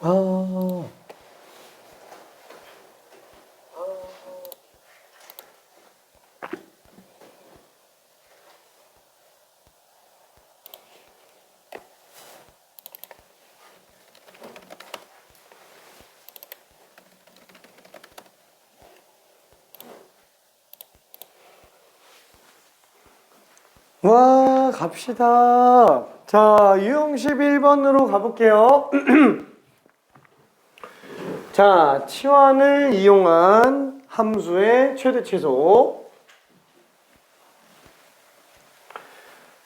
아. 와, 갑시다. 자, 유형 11번으로 가볼게요. 자, 치환을 이용한 함수의 최대 최소.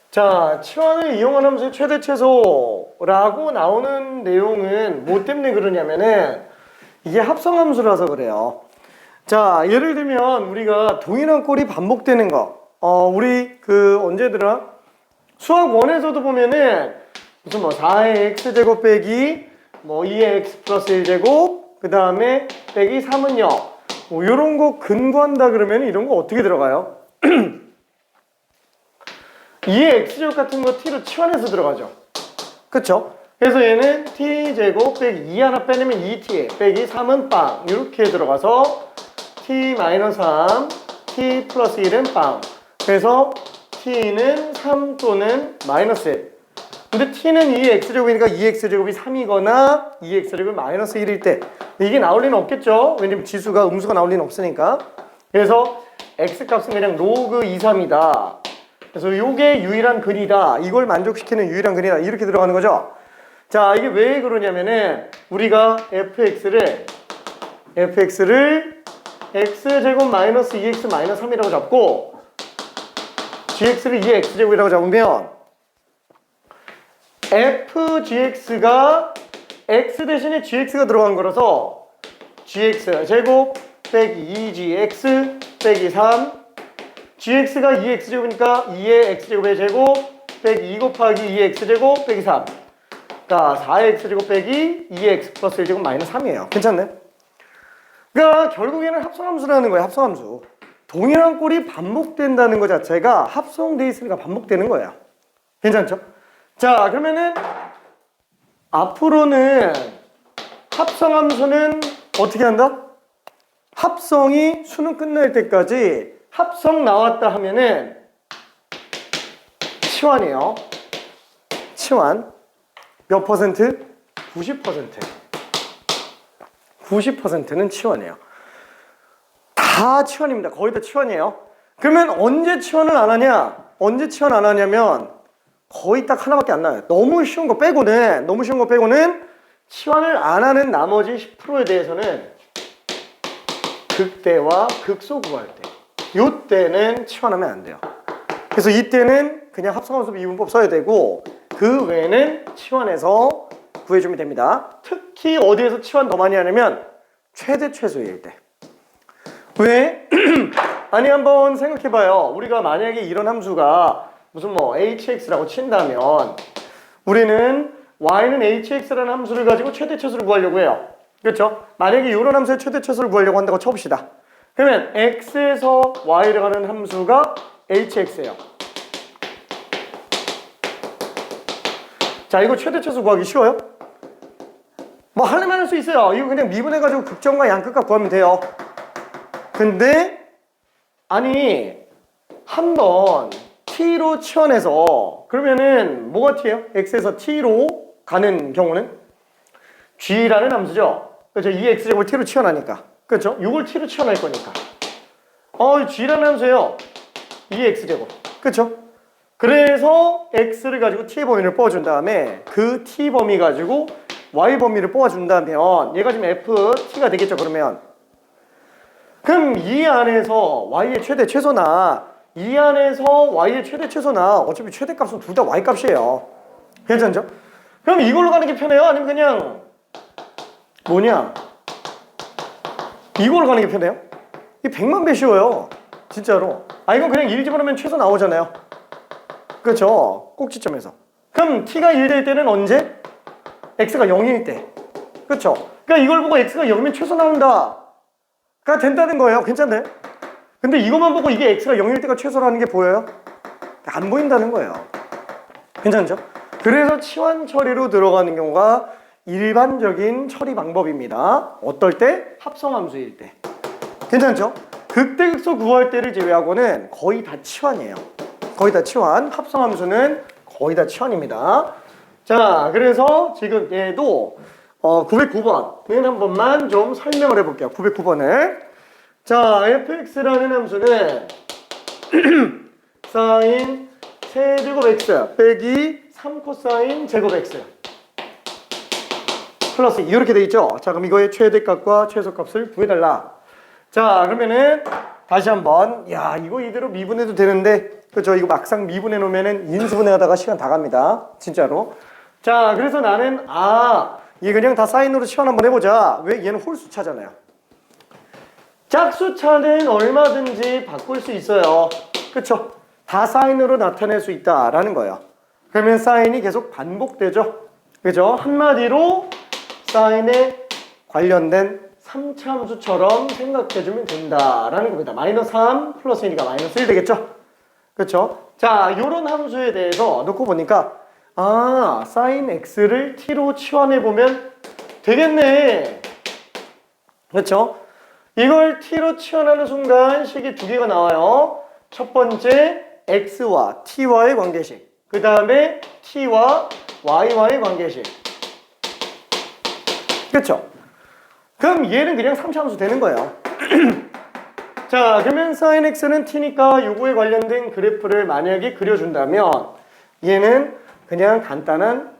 자, 치환을 이용한 함수의 최대 최소라고 나오는 내용은 뭐 때문에 그러냐면은 이게 합성함수라서 그래요. 자, 예를 들면 우리가 동일한 꼴이 반복되는 거. 우리 언제더라? 수학 1에서도 보면은 무슨 뭐 4의 x제곱 빼기 뭐 2의 x 플러스 1제곱 그 다음에 빼기 3은 0 뭐 요런 거 근거한다 그러면 이런 거 어떻게 들어가요? 2의 x제곱 같은 거 t로 치환해서 들어가죠. 그쵸? 그래서 얘는 t제곱 빼기 2 하나 빼내면 2t 빼기 3은 빵 이렇게 들어가서 t-3 t 플러스 1은 빵. 그래서 t는 3 또는 마이너스 1. 근데 t는 2의 x제곱이니까 2x제곱이 3이거나 2x제곱이 마이너스 1일 때 이게 나올 리는 없겠죠? 왜냐면 지수가 음수가 나올 리는 없으니까. 그래서 x값은 그냥 로그 2, 3이다. 그래서 요게 유일한 근이다. 이걸 만족시키는 유일한 근이다. 이렇게 들어가는 거죠. 자, 이게 왜 그러냐면은 우리가 fx를 x제곱 마이너스 2x 마이너스 3이라고 잡고 gx를 2의 x제곱이라고 잡으면 fgx가 x 대신에 gx가 들어간 거라서 gx제곱 빼기 2gx 빼기 3 gx가 2의 x제곱이니까 2의 x제곱의 제곱 빼기 2 곱하기 2의 x제곱 빼기 3 그러니까 4의 x제곱 빼기 2의 x 플러스 1제곱 마이너스 3이에요. 괜찮네? 그러니까 결국에는 합성함수라는 거예요. 합성함수. 동일한 꼴이 반복된다는 것 자체가 합성돼 있으니까 반복되는 거예요. 괜찮죠? 자, 그러면은 앞으로는 합성함수는 어떻게 한다? 합성이 수능 끝날 때까지 합성 나왔다 하면은 치환이에요. 치환 몇 퍼센트? 90%. 90%는 치환이에요. 다 치환입니다. 거의 다 치환이에요. 그러면 언제 치환을 안 하냐? 언제 치환 안 하냐면 거의 딱 하나밖에 안 나와요. 너무 쉬운 거 빼고는 치환을 안 하는 나머지 10%에 대해서는 극대와 극소 구할 때 요때는 치환하면 안 돼요. 그래서 이때는 그냥 합성함수 미분법 써야 되고 그 외에는 치환해서 구해주면 됩니다. 특히 어디에서 치환 더 많이 하냐면 최대 최소일 때. 왜? 아니 한번 생각해봐요. 우리가 만약에 이런 함수가 무슨 뭐 hx라고 친다면 우리는 y는 hx라는 함수를 가지고 최대 최소를 구하려고 해요. 그렇죠? 만약에 이런 함수의 최대 최소를 구하려고 한다고 쳐봅시다. 그러면 x에서 y를 가는 함수가 hx예요. 자, 이거 최대 최소 구하기 쉬워요? 뭐 하려면 할 수 있어요. 이거 그냥 미분해가지고 극점과 양끝값 구하면 돼요. 근데 아니 한번 t로 치환해서 그러면은 뭐가 t예요? x에서 t로 가는 경우는 g라는 함수죠. 그렇죠? 2x제곱을 t로 치환하니까. 그렇죠? 이걸 t로 치환할 거니까. g라는 함수예요. 2x제곱. 그렇죠? 그래서 x를 가지고 t의 범위를 뽑아준 다음에 그 t 범위 가지고 y 범위를 뽑아준다면 얘가 지금 ft가 되겠죠. 그럼 이 안에서 y의 최대 최소나 이 안에서 y의 최대 최소나 어차피 최대값은 둘 다 y 값이에요. 괜찮죠? 그럼 이걸로 가는 게 편해요? 아니면 그냥 뭐냐? 이걸로 가는 게 편해요? 이게 100만 배 쉬워요. 진짜로. 이건 그냥 1 집어넣으면 최소 나오잖아요. 그렇죠? 꼭지점에서. 그럼 t가 1 될 때는 언제? x가 0일 때. 그렇죠? 그러니까 이걸 보고 x가 0이면 최소 나온다. 가 된다는 거예요. 괜찮네? 근데 이것만 보고 이게 x가 0일 때가 최소라는 게 보여요? 안 보인다는 거예요. 괜찮죠? 그래서 치환 처리로 들어가는 경우가 일반적인 처리 방법입니다. 어떨 때? 합성함수일 때. 괜찮죠? 극대극소 구할 때를 제외하고는 거의 다 치환이에요. 거의 다 치환. 합성함수는 거의 다 치환입니다. 자, 그래서 지금 얘도 909번은 한 번만 좀 설명을 해볼게요. 909번을. 자, fx라는 함수는 사인 세제곱 x 빼기 3코사인 제곱 x 플러스 이렇게 돼 있죠. 자, 그럼 이거의 최대값과 최소값을 구해달라. 자, 그러면은 다시 한번, 야, 이거 이대로 미분해도 되는데, 그죠? 이거 막상 미분해 놓으면은 인수분해하다가 시간 다 갑니다. 진짜로. 자, 그래서 나는 이게 그냥 다 사인으로 치환 한번 해보자. 왜? 얘는 홀수차잖아요. 짝수차는 얼마든지 바꿀 수 있어요. 그쵸? 다 사인으로 나타낼 수 있다라는 거예요. 그러면 사인이 계속 반복되죠. 그죠? 한마디로 사인에 관련된 3차 함수처럼 생각해주면 된다라는 겁니다. 마이너스 3 플러스 1이니까 마이너스 1 되겠죠? 그쵸? 자, 요런 함수에 대해서 놓고 보니까 사인 x를 t로 치환해보면 되겠네. 그쵸? 이걸 t로 치환하는 순간 식이 두 개가 나와요. 첫 번째 x와 t와의 관계식, 그 다음에 t와 y와의 관계식. 그쵸? 그럼 얘는 그냥 3차 함수 되는 거예요. 자, 그러면 sin x는 t니까 요거에 관련된 그래프를 만약에 그려준다면 얘는 그냥 간단한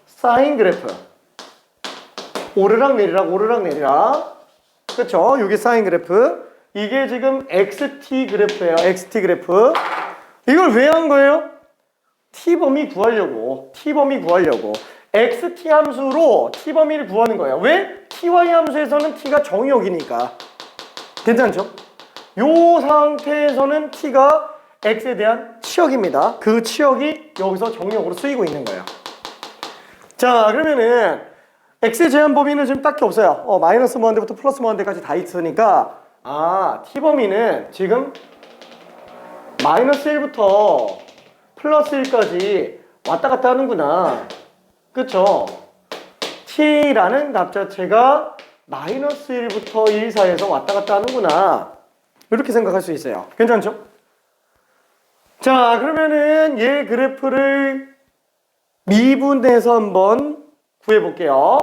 사인 그래프. 오르락 내리락 오르락 내리락. 그쵸? 요게 사인 그래프. 이게 지금 xt 그래프예요. xt 그래프. 이걸 왜 한 거예요? t범위 구하려고. t범위 구하려고. xt 함수로 t범위를 구하는 거예요. 왜? ty 함수에서는 t가 정의역이니까. 괜찮죠? 요 상태에서는 t가 x에 대한 치역입니다. 그 치역이 여기서 정의역으로 쓰이고 있는 거예요. 자, 그러면은 x의 제한 범위는 지금 딱히 없어요. 마이너스 무한대부터 플러스 무한대까지 다 있으니까 t범위는 지금 마이너스 1부터 플러스 1까지 왔다 갔다 하는구나. 그쵸? t라는 값 자체가 마이너스 1부터 1 사이에서 왔다 갔다 하는구나. 이렇게 생각할 수 있어요. 괜찮죠? 자, 그러면은 얘 그래프를 미분해서 한번 구해볼게요.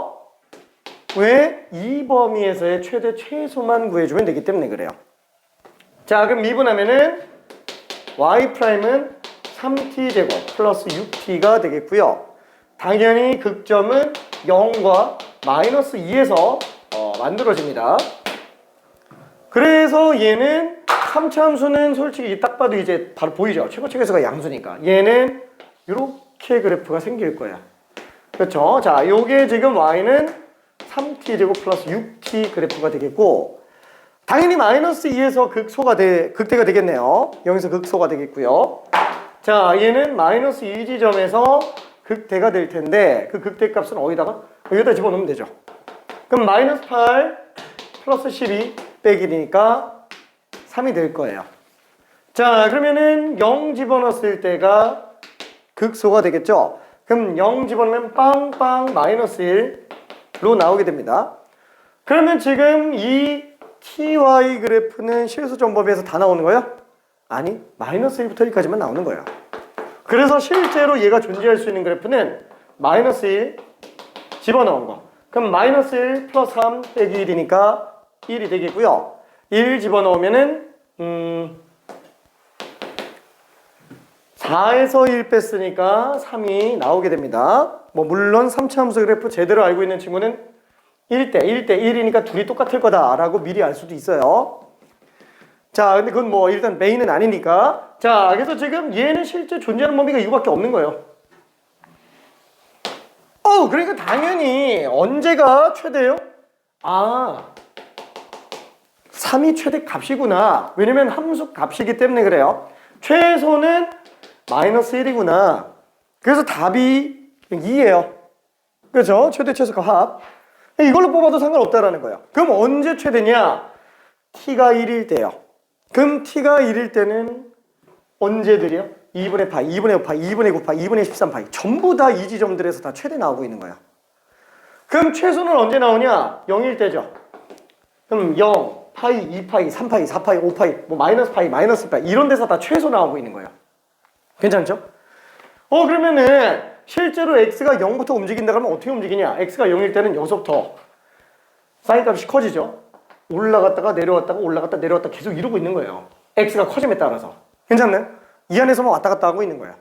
왜? 이 범위에서의 최대 최소만 구해주면 되기 때문에 그래요. 자, 그럼 미분하면은 y'은 3t제곱 플러스 6t가 되겠고요. 당연히 극점은 0과 마이너스 2에서 만들어집니다. 그래서 얘는 3차 함수는 솔직히 딱 봐도 이제 바로 보이죠? 최고책에서가 양수니까. 얘는 이렇게 그래프가 생길 거야. 그렇죠? 자, 요게 지금 y는 3t제곱 플러스 6t 그래프가 되겠고, 당연히 마이너스 2에서 극대가 되겠네요. 여기서 극소가 되겠고요. 자, 얘는 마이너스 2 지점에서 극대가 될 텐데, 그 극대 값은 어디다가? 여기다 집어넣으면 되죠. 그럼 마이너스 8 플러스 12 빼기 1이니까 3이 될 거예요. 자, 그러면은 0 집어넣었을 때가 극소가 되겠죠? 그럼 0 집어넣으면 빵빵 마이너스 1로 나오게 됩니다. 그러면 지금 이 ty 그래프는 실수정법에서 다 나오는 거예요? 아니, 마이너스 1부터 1까지만 나오는 거예요. 그래서 실제로 얘가 존재할 수 있는 그래프는 마이너스 1 집어넣은 거. 그럼 마이너스 1 플러스 3 빼기 1이니까 1이 되겠고요. 1 집어넣으면은 4에서 1 뺐으니까 3이 나오게 됩니다. 뭐 물론 3차 함수 그래프 제대로 알고 있는 친구는 1대 1이니까 둘이 똑같을 거다라고 미리 알 수도 있어요. 자, 근데 그건 뭐 일단 메인은 아니니까. 자, 그래서 지금 얘는 실제 존재하는 범위가 이거밖에 없는 거예요. 그러니까 당연히 언제가 최대예요? 3이 최대 값이구나. 왜냐면 함수 값이기 때문에 그래요. 최소는 마이너스 1이구나. 그래서 답이 2예요. 그렇죠? 최대 최소값 합. 이걸로 뽑아도 상관없다라는 거예요. 그럼 언제 최대냐? t가 1일 때요. 그럼 t가 1일 때는 언제들이요? 2분의 파이, 2분의 5파이, 2분의 9파이, 2분의 13파이 전부 다 이 지점들에서 다 최대 나오고 있는 거예요. 그럼 최소는 언제 나오냐? 0일 때죠. 그럼 0, 파이, 2파이, 3파이, 4파이, 5파이, 뭐 마이너스 파이, 마이너스 파이 이런 데서 다 최소 나오고 있는 거예요. 괜찮죠? 그러면은 실제로 x가 0부터 움직인다 그러면 어떻게 움직이냐? x가 0일 때는 여기서부터 사인 값이 커지죠. 올라갔다가 내려왔다가 올라갔다 내려왔다 계속 이러고 있는 거예요. x가 커짐에 따라서. 괜찮나요? 이 안에서만 왔다 갔다 하고 있는 거야.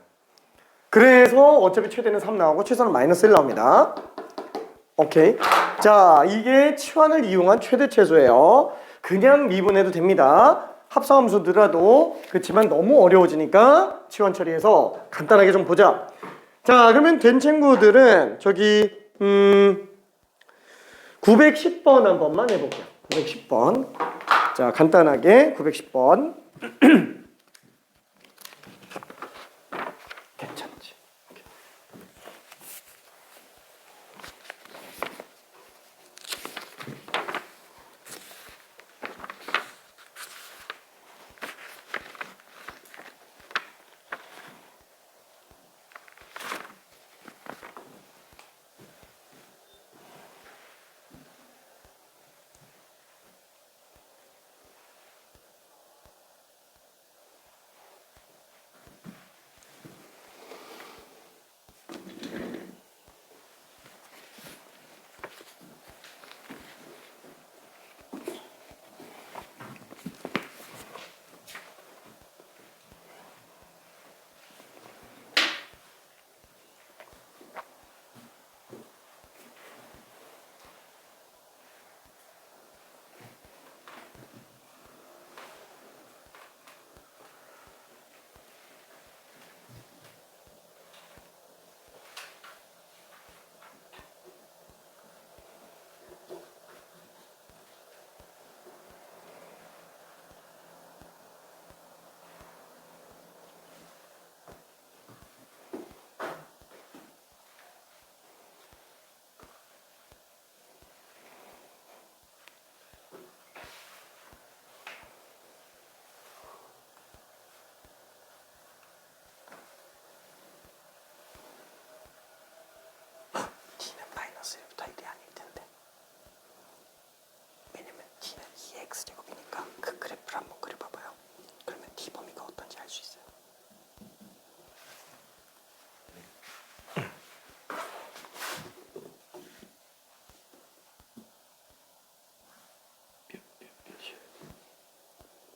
그래서 어차피 최대는 3 나오고 최소는 마이너스 1 나옵니다. 오케이. 자, 이게 치환을 이용한 최대 최소예요. 그냥 미분해도 됩니다. 합성함수더라도. 그렇지만 너무 어려워지니까 치환 처리해서 간단하게 좀 보자. 자, 그러면 된 친구들은 저기 910번 한 번만 해볼게요. 910번. 자, 간단하게 910번. 괜찮지? t는 마이너스 1부터 1이 아닐 텐데. 왜냐면 t는 2x제곱이니까 그 그래프를 한번 그려봐봐요. 그러면 t 범위가 어떤지 알 수 있어요.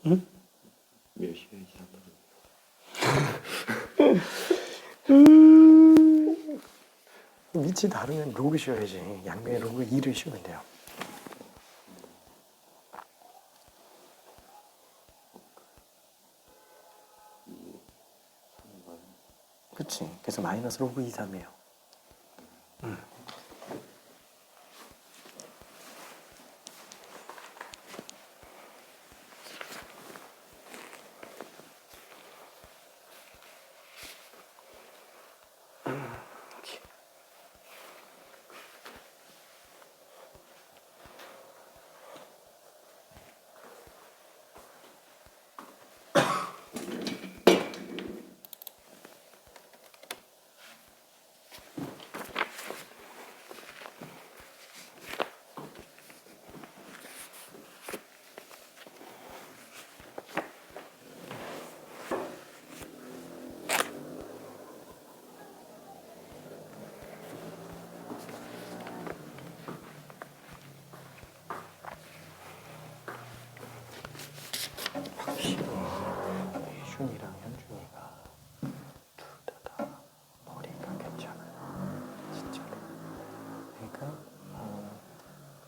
응? 몇 시간 이상 밑이 다르면 로그 씌워야지. 양면에 로그 2를 씌우면 돼요. 그치. 그래서 마이너스 로그 2, 3이에요. 확실히 예준이랑 현준이가 둘 다 머리가 괜찮아요. 진짜로. 그러니까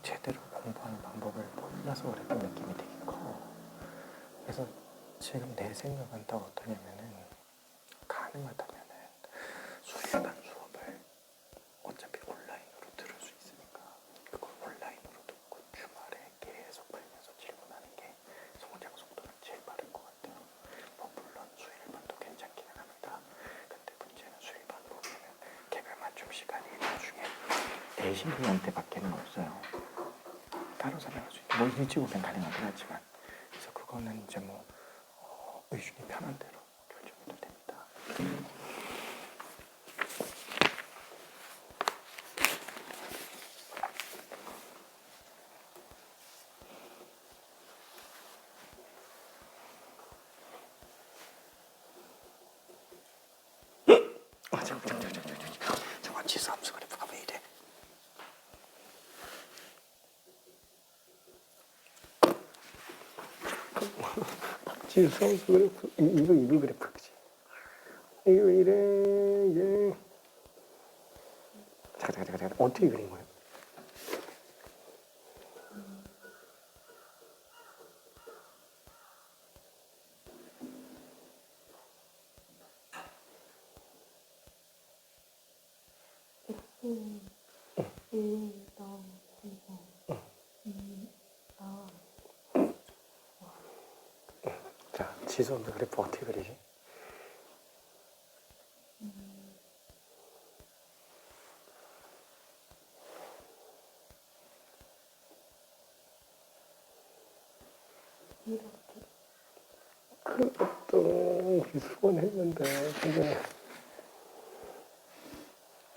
제대로 공부하는 방법을 몰라서 그랬던 느낌이 되게 커. 그래서 지금 내 생각은 딱 어떠냐면은 가능하다면은 수일반 수업을 어차피 온라인으로 들을 수 있으니까 그걸 온라인으로 듣고 주말에 계속 풀면서 질문하는 게 성장 속도는 제일 빠를 것 같아요. 뭐 물론 수일반도 괜찮기는 합니다. 근데 문제는 수일반으로 보면 개별 맞춤 시간이 나중에 내신 분한테 밖에는 없어요. 따로 설명할 수 있고 뭐 일찍 오면 가능하긴 하지만 그래서 그거는 이제 뭐 의준이 편한 대로 결정해도 됩니다. 잠깐 지수 함수 그래프가 왜 이래? 지수 함수 그래프 이거 그래프 그지? 이게 왜 이래 이게? 잠깐 어떻게 그린 거예요? 자, 지수 함수 그래프 어떻게 그리지? 그것도 수건 했는데 근데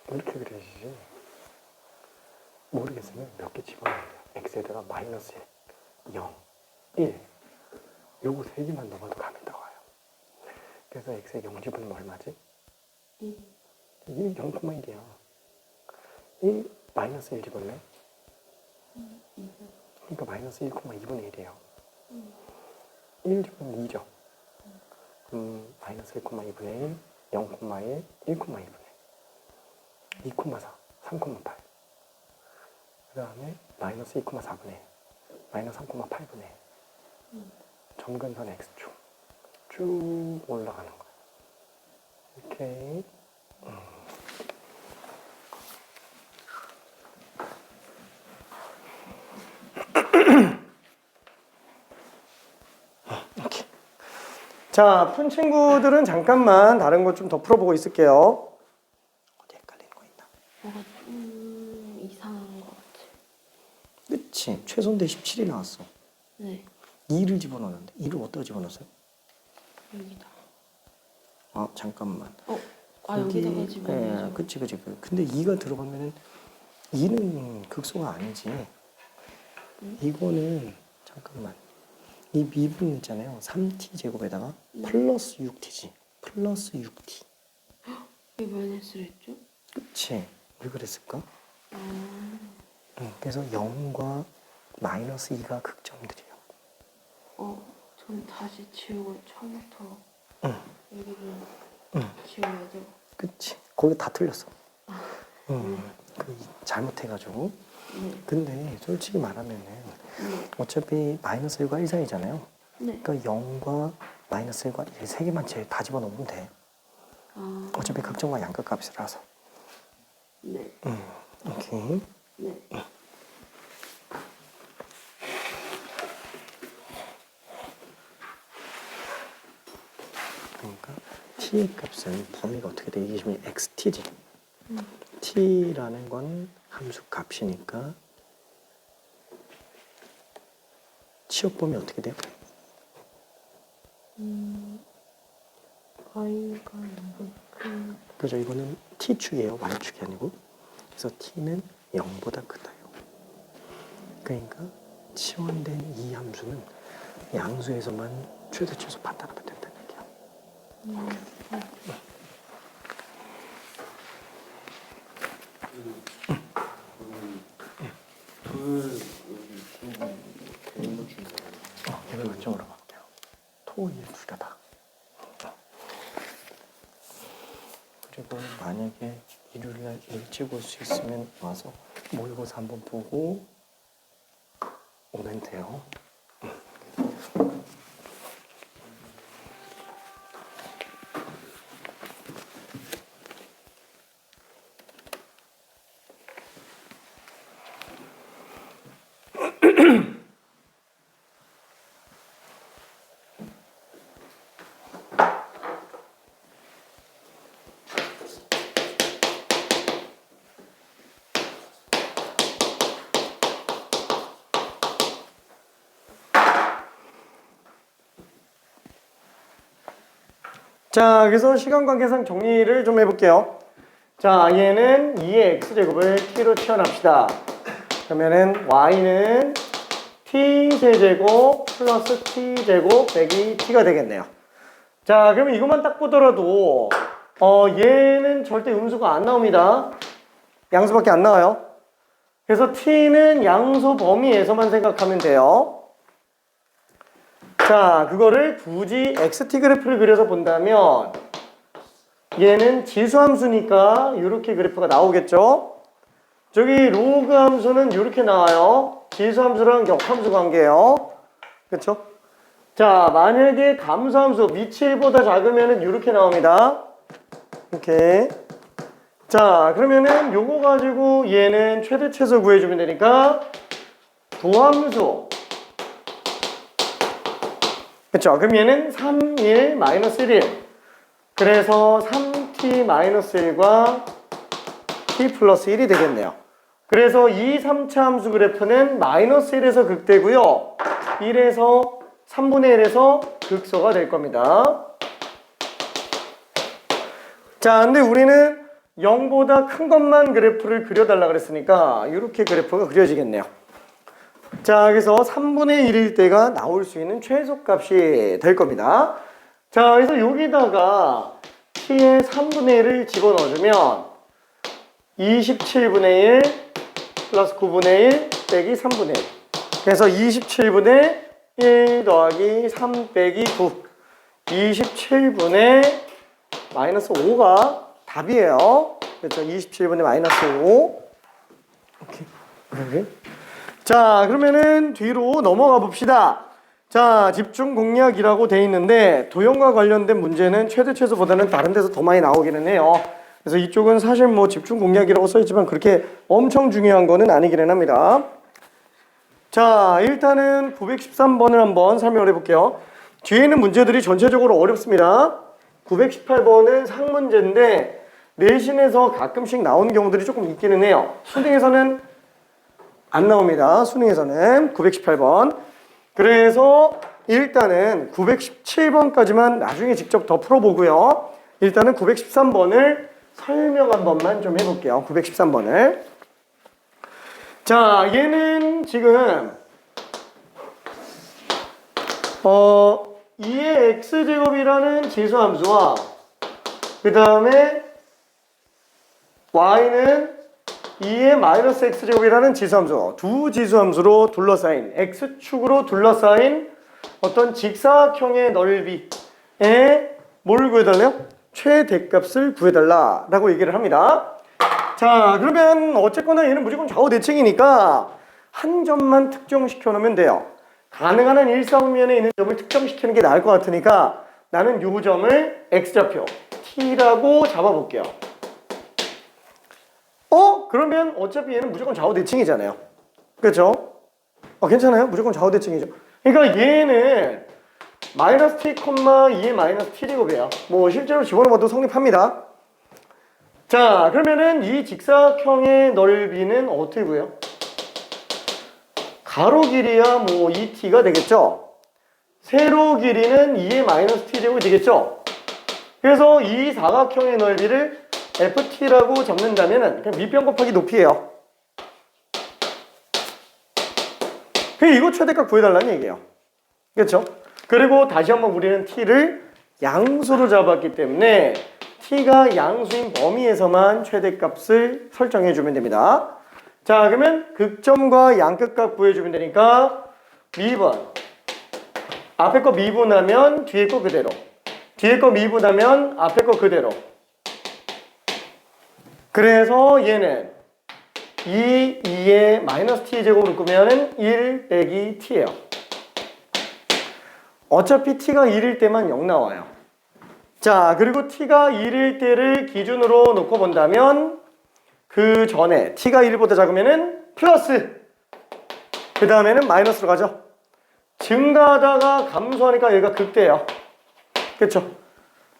이렇게 그리시지? 모르겠으면 몇 개 집어넣어요. x에다가 마이너스 1, 0, 1 요거 세 개만 넣어도 감이 나와요. 그래서 x에 0 집어넣으면 얼마지? 1 0,1이야. 1 마이너스 1 집어넣네? 그러니까 마이너스 1,2분의 1이에요. 1 집어넣으면 2죠. 마이너스 1,2분의 1, 0,1, 1,2분의 2,4, 3,8. 그 다음에 마이너스 2,4분의 1, 마이너스 3,8분의 1. 점근선 x축 쭉 올라가는 거예요. 이렇게 이렇게. 자, 푼 친구들은 잠깐만 다른 것 좀 더 풀어보고 있을게요. 어디 헷갈리는 거 있나? 뭐가 이상한 것 같아. 그치. 최소인데 17이 나왔어. 네, 2를 집어넣었는데 2를 어디다 집어넣었어요? 여기다. 아, 잠깐만. 여기다가 집어넣어야죠. 네, 그치. 근데 2가 들어가면은 2는 극소가 아니지. 이거는 잠깐만. 이 미분 있잖아요. 3t 제곱에다가 플러스 6t지. 플러스 6t. 왜 마이너스를 했죠? 그치. 왜 그랬을까? 그래서 0과 마이너스 2가 극점들이에요. 전 다시 지우고 처음부터 응. 여기를 응. 지워야죠. 그치. 거기 다 틀렸어. 네. 잘못해가지고. 네. 근데 솔직히 말하면은 네. 어차피 마이너스 1과 1 사이잖아요. 네. 그러니까 0과 마이너스 1과 1, 세 개만 다 집어넣으면 돼. 어차피 극점과 양극 값이라서. 네. 오케이. 네. 그러니까 t의 값은 범위가 어떻게 돼? 이게 지금 xt지. t라는 건 함수 값이니까 치역 범위 어떻게 돼요? y가 큰. 그죠? 이거는 t축이에요. y축이 아니고. 그래서 t는 0보다 크다요. 그러니까 치환된 이 함수는 양수에서만 최대 최소 판단하면 된다는 얘기야. 이걸 좀 물어볼게요. 토일 두려다. 그리고 만약에 일요일날 일찍 올 수 있으면 와서 모의고사 한번 보고 오면 돼요. 자, 그래서 시간 관계상 정리를 좀 해볼게요. 자, 얘는 2의 x제곱을 t로 치환합시다. 그러면은 y는 t제곱 플러스 t제곱 빼기 t가 되겠네요. 자, 그러면 이것만 딱 보더라도 얘는 절대 음수가 안 나옵니다. 양수밖에 안 나와요. 그래서 t는 양수 범위에서만 생각하면 돼요. 자, 그거를 굳이 xt 그래프를 그려서 본다면 얘는 지수함수니까 이렇게 그래프가 나오겠죠. 저기 로그 함수는 이렇게 나와요. 지수함수랑 역함수 관계예요. 그렇죠? 자, 만약에 감소함수 밑이 1보다 작으면 이렇게 나옵니다. 이렇게. 자, 그러면은 요거 가지고 얘는 최대 최소 구해주면 되니까 도함수. 그쵸? 그럼 얘는 3, 1, 마이너스 1. 그래서 3t-1과 t 플러스 1이 되겠네요. 그래서 이 3차 함수 그래프는 마이너스 1에서 극되고요. 1에서 3분의 1에서 극소가 될 겁니다. 자, 근데 우리는 0보다 큰 것만 그래프를 그려달라 그랬으니까 이렇게 그래프가 그려지겠네요. 자, 그래서 3분의 1일 때가 나올 수 있는 최소값이 될 겁니다. 자, 그래서 여기다가 t의 3분의 1을 집어넣어주면 27분의 1 플러스 9분의 1 빼기 3분의 1. 그래서 27분의 1 더하기 3 빼기 9. 27분의 마이너스 5가 답이에요. 그렇죠? 27분의 마이너스 5. 오케이. 자, 그러면은 뒤로 넘어가 봅시다. 자, 집중 공략이라고 돼 있는데 도형과 관련된 문제는 최대 최소보다는 다른 데서 더 많이 나오기는 해요. 그래서 이쪽은 사실 뭐 집중 공략이라고 써있지만 그렇게 엄청 중요한 거는 아니기는 합니다. 자, 일단은 913번을 한번 설명을 해볼게요. 뒤에 있는 문제들이 전체적으로 어렵습니다. 918번은 상문제인데 내신에서 가끔씩 나오는 경우들이 조금 있기는 해요. 수능에서는 안 나옵니다. 수능에서는 918번. 그래서 일단은 917번까지만 나중에 직접 더 풀어보고요. 일단은 913번을 설명 한 번만 좀 해볼게요. 913번을. 자, 얘는 지금 2의 x제곱이라는 지수함수와 그 다음에 y는 2의 마이너스 x제곱이라는 지수함수, 두 지수함수로 둘러싸인 x축으로 둘러싸인 어떤 직사각형의 넓이에 뭘 구해달래요? 최대값을 구해달라라고 얘기를 합니다. 자, 그러면 어쨌거나 얘는 무조건 좌우대칭이니까 한 점만 특정시켜 놓으면 돼요. 가능한 한 일사분면에 있는 점을 특정시키는 게 나을 것 같으니까 나는 요 점을 x좌표 t라고 잡아볼게요. 그러면 어차피 얘는 무조건 좌우대칭이잖아요. 그렇죠? 괜찮아요? 무조건 좌우대칭이죠. 그러니까 얘는 마이너스 t, 2의 마이너스 t 제곱이에요. 뭐 실제로 집어넣어봐도 성립합니다. 자, 그러면은 이 직사각형의 넓이는 어떻게 구해요? 가로 길이야 뭐 2t가 되겠죠? 세로 길이는 2의 마이너스 t 제곱이 되겠죠? 그래서 이 사각형의 넓이를 ft라고 잡는다면은 그냥 밑변 곱하기 높이에요. 그냥 이거 최대값 구해달라는 얘기예요. 그렇죠? 그리고 다시 한번 우리는 t를 양수로 잡았기 때문에 t가 양수인 범위에서만 최대값을 설정해주면 됩니다. 자, 그러면 극점과 양끝값 구해주면 되니까 미분. 앞에 거 미분하면 뒤에 거 그대로. 뒤에 거 미분하면 앞에 거 그대로. 그래서 얘는 2의 마이너스 t 제곱으로 꾸면은 1 빼기 t예요. 어차피 t가 1일 때만 0 나와요. 자, 그리고 t가 1일 때를 기준으로 놓고 본다면 그 전에 t가 1보다 작으면은 플러스, 그 다음에는 마이너스로 가죠. 증가하다가 감소하니까 얘가 극대예요. 그렇죠?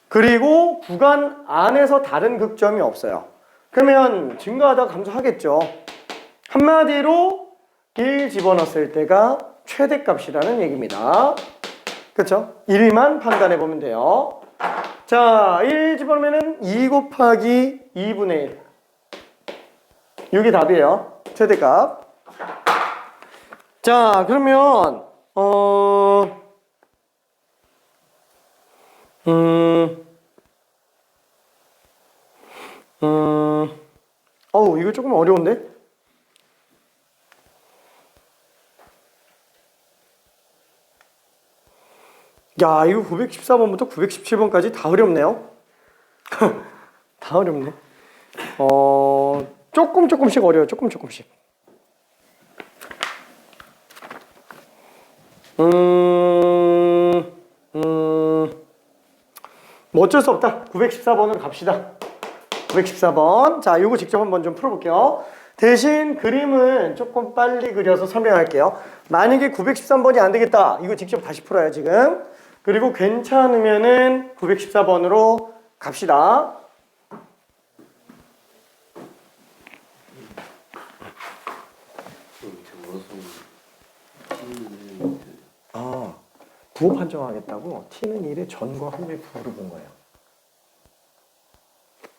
그리고 구간 안에서 다른 극점이 없어요. 그러면 증가하다가 감소하겠죠. 한마디로 1 집어넣었을 때가 최대값이라는 얘기입니다. 그렇죠? 1만 판단해 보면 돼요. 자, 1 집어넣으면 2 곱하기 2분의 1. 이게 답이에요. 최대값. 자, 그러면 어우, 이거 조금 어려운데? 야, 이거 914번부터 917번까지 다 어렵네요. 다 어렵네. 조금씩 어려워요. 조금씩. 뭐 어쩔 수 없다. 914번으로 갑시다. 914번. 자, 이거 직접 한번 좀 풀어볼게요. 대신 그림은 조금 빨리 그려서 설명할게요. 만약에 913번이 안 되겠다. 이거 직접 다시 풀어요, 지금. 그리고 괜찮으면은 914번으로 갑시다. 아, 부호 판정하겠다고 t는 1의 전과 후의 부호를 본 거예요.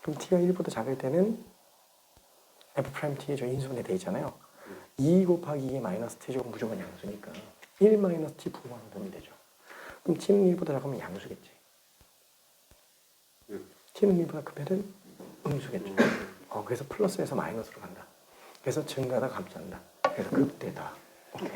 그럼 t가 1보다 작을 때는 f't의 저 인수분해 돼 있잖아요. 2 곱하기 2의 마이너스 t제곱 무조건 양수니까 1 마이너스 t 부호만 보면 되죠. 그럼 t는 1보다 작으면 양수겠지. t는 1보다 크면은 음수겠죠. 그래서 플러스에서 마이너스로 간다. 그래서 증가다 감소한다. 그래서 극대다. 오케이.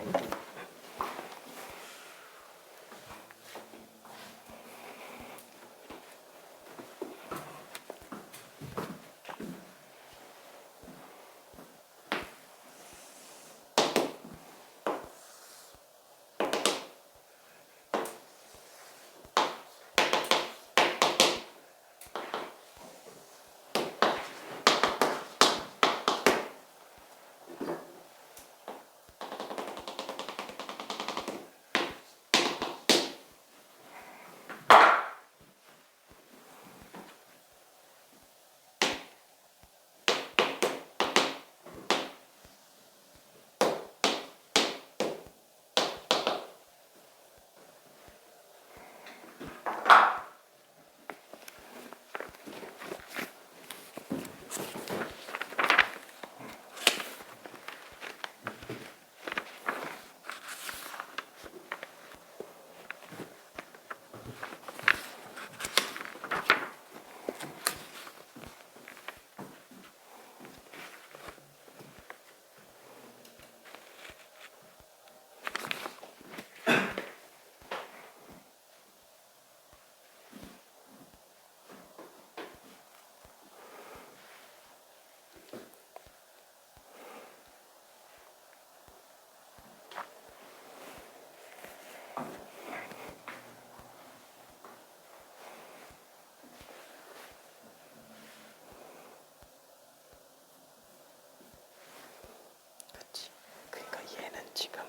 지금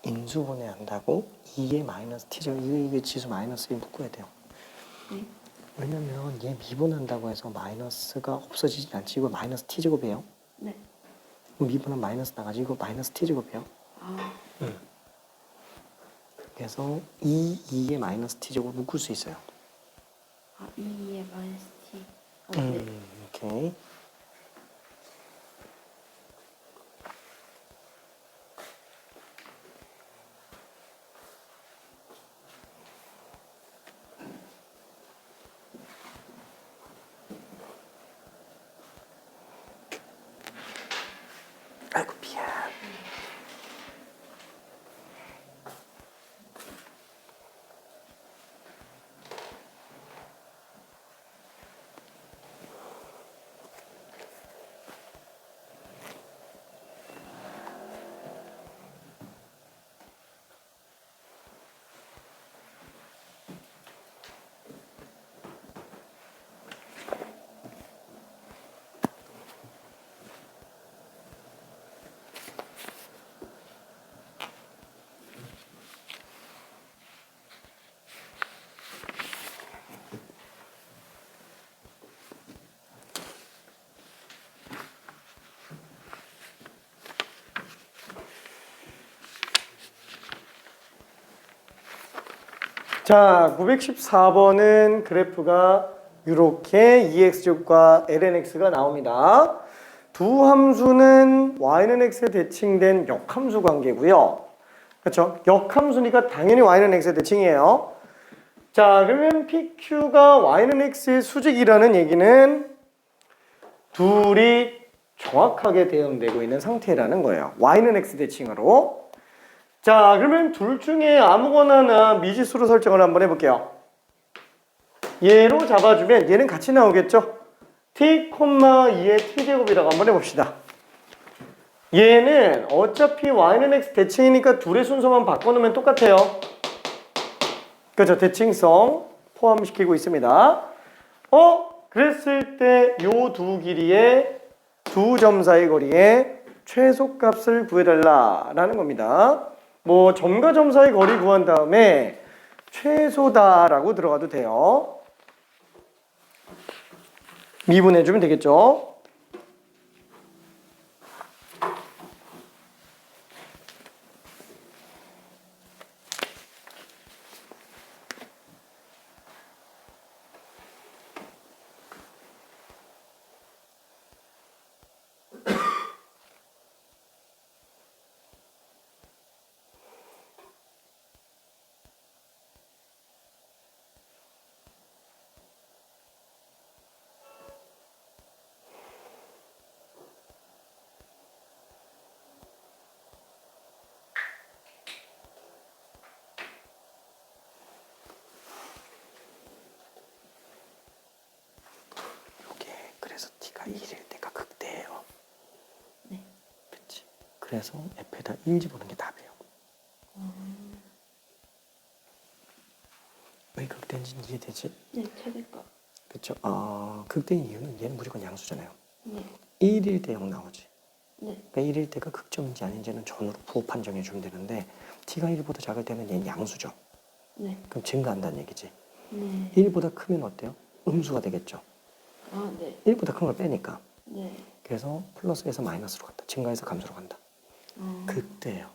인수분해 한다고 2의 마이너스 t죠. 이게 지수 마이너스에 묶어야 돼요. 왜냐면 얘 미분한다고 해서 마이너스가 없어지진 않지. 이거 마이너스 t제곱이에요. 네. 미분은 마이너스 나가지. 이거 마이너스 t제곱이에요. 그래서 2의 마이너스 t제곱 묶을 수 있어요. 2의 마이너스 t. 네. 오케이. 아이고 미안. 자, 914번은 그래프가 이렇게 2x제곱과 lnx가 나옵니다. 두 함수는 y는 x에 대칭된 역함수 관계고요. 그렇죠? 역함수니까 당연히 y는 x에 대칭이에요. 자, 그러면 pq가 y는 x의 수직이라는 얘기는 둘이 정확하게 대응되고 있는 상태라는 거예요. y는 x 대칭으로. 자, 그러면 둘 중에 아무거나 하나 미지수로 설정을 한번 해볼게요. 얘로 잡아주면 얘는 같이 나오겠죠? t, 2의 t제곱이라고 한번 해봅시다. 얘는 어차피 y는 x 대칭이니까 둘의 순서만 바꿔놓으면 똑같아요. 그렇죠? 대칭성 포함시키고 있습니다. 그랬을 때 요 두 길이의 두 점 사이 거리의 최소값을 구해달라라는 겁니다. 뭐 점과 점 사이 거리 구한 다음에 최소다라고 들어가도 돼요. 미분해주면 되겠죠. 그래서 t가 1일 때가 극대예요. 네. 그치. 그래서 f에다 1 집어넣는 게 답이에요. 왜 극대인지는 이해되지? 네, 최대값. 그쵸. 극대인 이유는 얘는 무조건 양수잖아요. 네. 1일 때 0 나오지. 네. 그러니까 1일 때가 극점인지 아닌지는 전으로 부호 판정해 주면 되는데 t가 1보다 작을 때는 얘는 양수죠. 네. 그럼 증가한다는 얘기지. 네. 1보다 크면 어때요? 음수가 되겠죠. 아, 네. 1보다 큰 걸 빼니까. 네. 그래서 플러스에서 마이너스로 간다. 증가해서 감소로 간다. 아, 극대예요.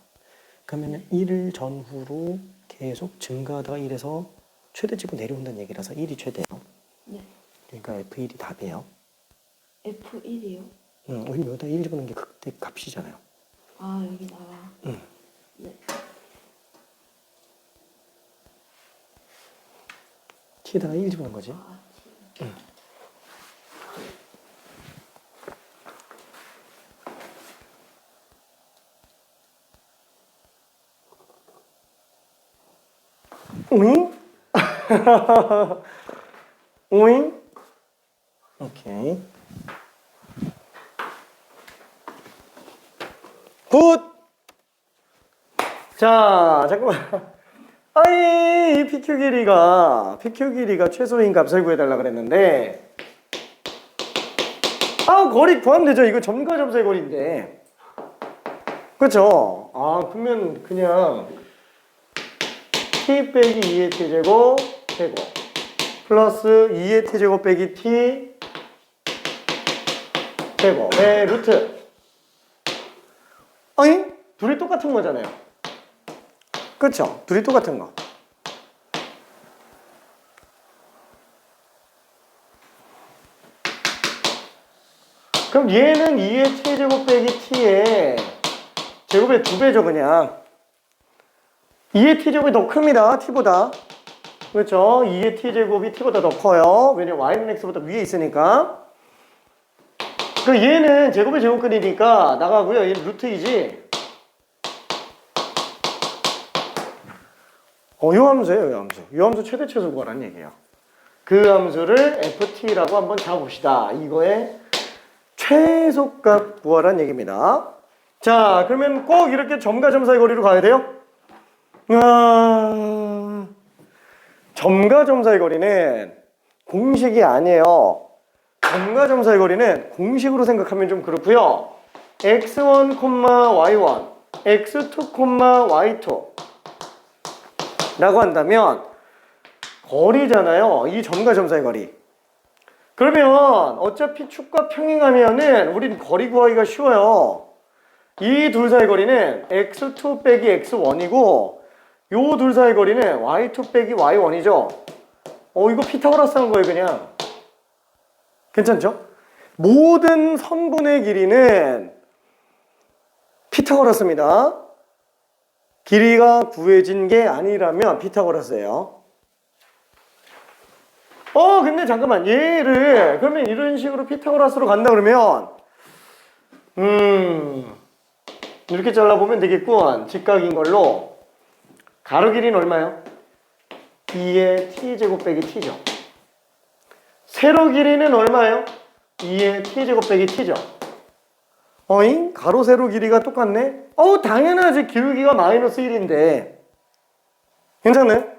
그러면 1을 전후로 계속 증가하다가 1에서 최대 찍고 내려온다는 얘기라서 1이 최대예요. 네. 그러니까 F1이 답이에요. F1이요? 우리 여기다 1 집어넣는 게 극대 값이잖아요. 아, 여기다가. 응. 네. t에다가 1 집어넣은 거지. 아, 오잉? 오잉? 오케이. 굿! 자, 잠깐만. 아니, 이 PQ 길이가 최소인 값을 구해달라 그랬는데, 거리 구하면 되죠. 이거 점과 점사의 거리인데. 그쵸? 그러면 그냥 t 빼기 2의 t제곱 제곱 플러스 2의 t제곱 빼기 t 제곱의 루트. 아니, 둘이 똑같은 거잖아요. 그쵸? 둘이 똑같은 거. 그럼 얘는 2의 t제곱 빼기 t의 제곱의 2배죠, 그냥. 2의 t제곱이 더 큽니다, t보다. 그렇죠? 2의 t제곱이 t보다 더 커요. 왜냐면 y는 x보다 위에 있으니까. 그 얘는 제곱의 제곱근이니까 나가고요. 얘는 루트이지. 요 함수예요, 요 함수. 요 함수 최대 최소 구하라는 얘기예요. 그 함수를 ft라고 한번 잡아봅시다. 이거의 최소값 구하라는 얘기입니다. 자, 그러면 꼭 이렇게 점과 점 사이 거리로 가야 돼요? 점과 점 사이 거리는 공식이 아니에요. 점과 점 사이 거리는 공식으로 생각하면 좀 그렇고요. x1, y1, x2, y2 라고 한다면 거리잖아요. 이 점과 점 사이 거리. 그러면 어차피 축과 평행하면은 우린 거리 구하기가 쉬워요. 이 둘 사이 거리는 x2 빼기 x1이고 요 둘 사이 거리는 y2 빼기 y1이죠. 이거 피타고라스 한 거예요, 그냥. 괜찮죠? 모든 선분의 길이는 피타고라스입니다. 길이가 구해진 게 아니라면 피타고라스예요. 근데 잠깐만, 얘를 그러면 이런 식으로 피타고라스로 간다 그러면 이렇게 잘라보면 되겠군. 직각인 걸로. 가로 길이는 얼마요? 2의 t제곱 빼기 t죠. 세로 길이는 얼마요? 2의 t제곱 빼기 t죠. 어잉? 가로 세로 길이가 똑같네? 당연하지. 기울기가 마이너스 1인데. 괜찮네?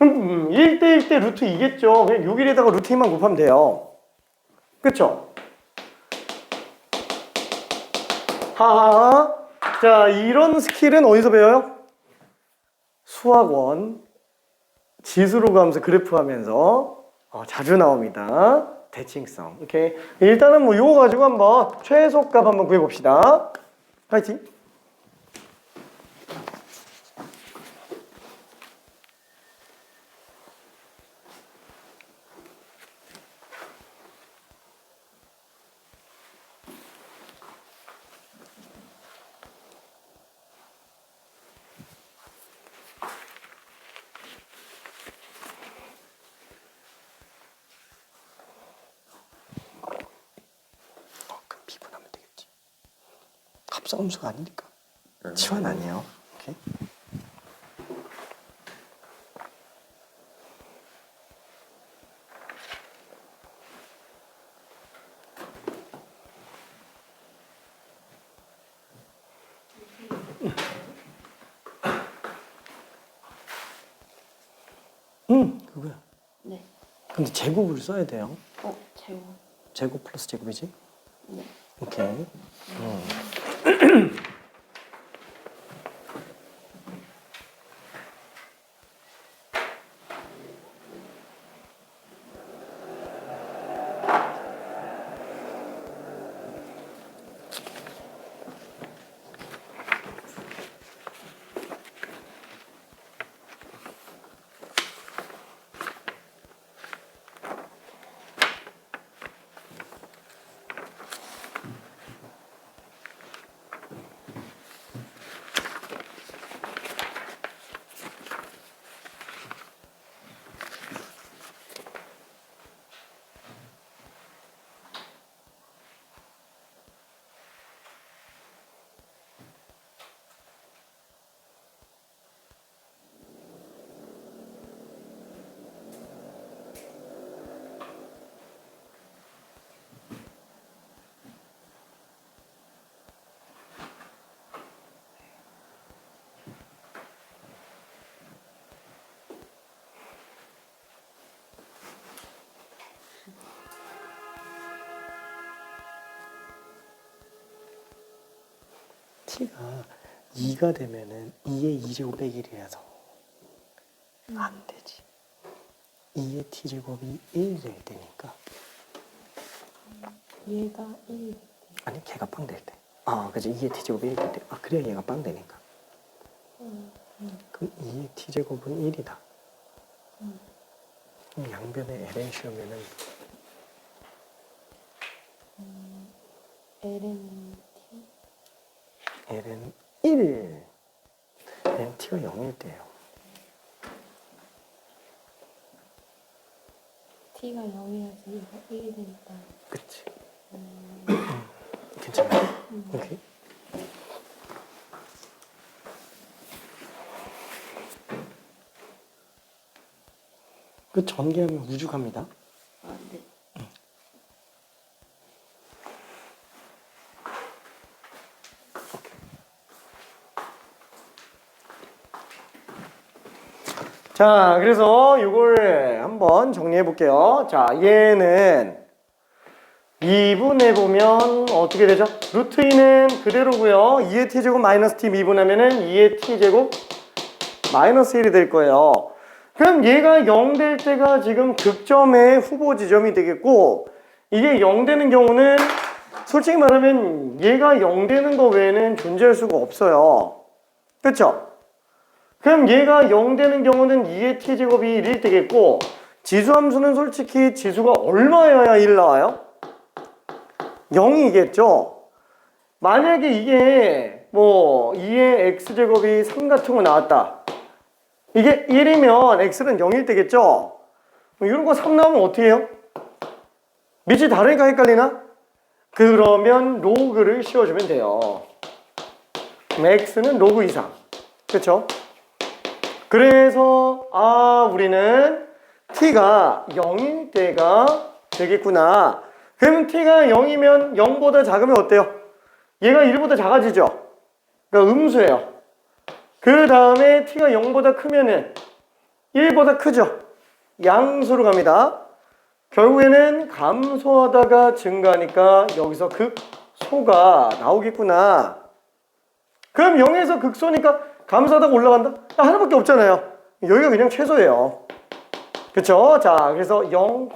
1대1 대 루트 2겠죠. 그냥 6일에다가 루트 2만 곱하면 돼요. 그쵸? 하하. 자, 이런 스킬은 어디서 배워요? 수학원 지수로 가면서 그래프 하면서 자주 나옵니다. 대칭성. 오케이. 일단은 뭐 이거 가지고 한번 최소값 한번 구해봅시다. 파이팅. 그럼 미분하면 되겠지. 합성함수가 아니니까. 치환 아니에요. 오케이. 그거야. 네. 근데 제곱을 써야 돼요. 제곱. 제곱 플러스 제곱이지? 네. 오케이. t가 2가 되면은 2의 2제곱 빼기 1이라서 안 되지. 2의 t제곱이 1이 될 때니까. 얘가 1. 아니, 걔가 빵 될 때. 그치. 2의 t제곱이 1이 될 때. 그래야 얘가 빵 되니까. 그럼 2의 t제곱은 1이다. 그럼 양변에 ln 씌우면은 ln t. ln 1. ln t가 0일 때예요. t가 0이라서 얘가 1이 되니까. 그치. 괜찮아. 오케이. 그 전개하면 우주 갑니다. 네. 자, 그래서 이걸 한번 정리해 볼게요. 자, 얘는 미분해보면 어떻게 되죠? 루트 2는 그대로고요. 2의 t제곱 마이너스 t 미분하면은 2의 t제곱 마이너스 1이 될 거예요. 그럼 얘가 0 될 때가 지금 극점의 후보 지점이 되겠고, 이게 0 되는 경우는 솔직히 말하면 얘가 0 되는 거 외에는 존재할 수가 없어요. 그쵸? 그럼 얘가 0 되는 경우는 2의 t제곱이 1일 되겠고, 지수함수는 솔직히 지수가 얼마여야 1 나와요? 0이겠죠? 만약에 이게 뭐 2의 x제곱이 3 같은 거 나왔다. 이게 1이면 x는 0일 때겠죠? 이런 거 3 나오면 어떻게 해요? 밑이 다르니까 헷갈리나? 그러면 로그를 씌워주면 돼요. x는 로그 이상. 그쵸? 그래서 우리는 t가 0일 때가 되겠구나. 그럼 t가 0이면 0보다 작으면 어때요? 얘가 1보다 작아지죠? 그러니까 음수예요. 그 다음에 t가 0보다 크면은 1보다 크죠? 양수로 갑니다. 결국에는 감소하다가 증가하니까 여기서 극소가 나오겠구나. 그럼 0에서 극소니까 감소하다가 올라간다? 하나밖에 없잖아요. 여기가 그냥 최소예요. 그쵸? 자, 그래서 0,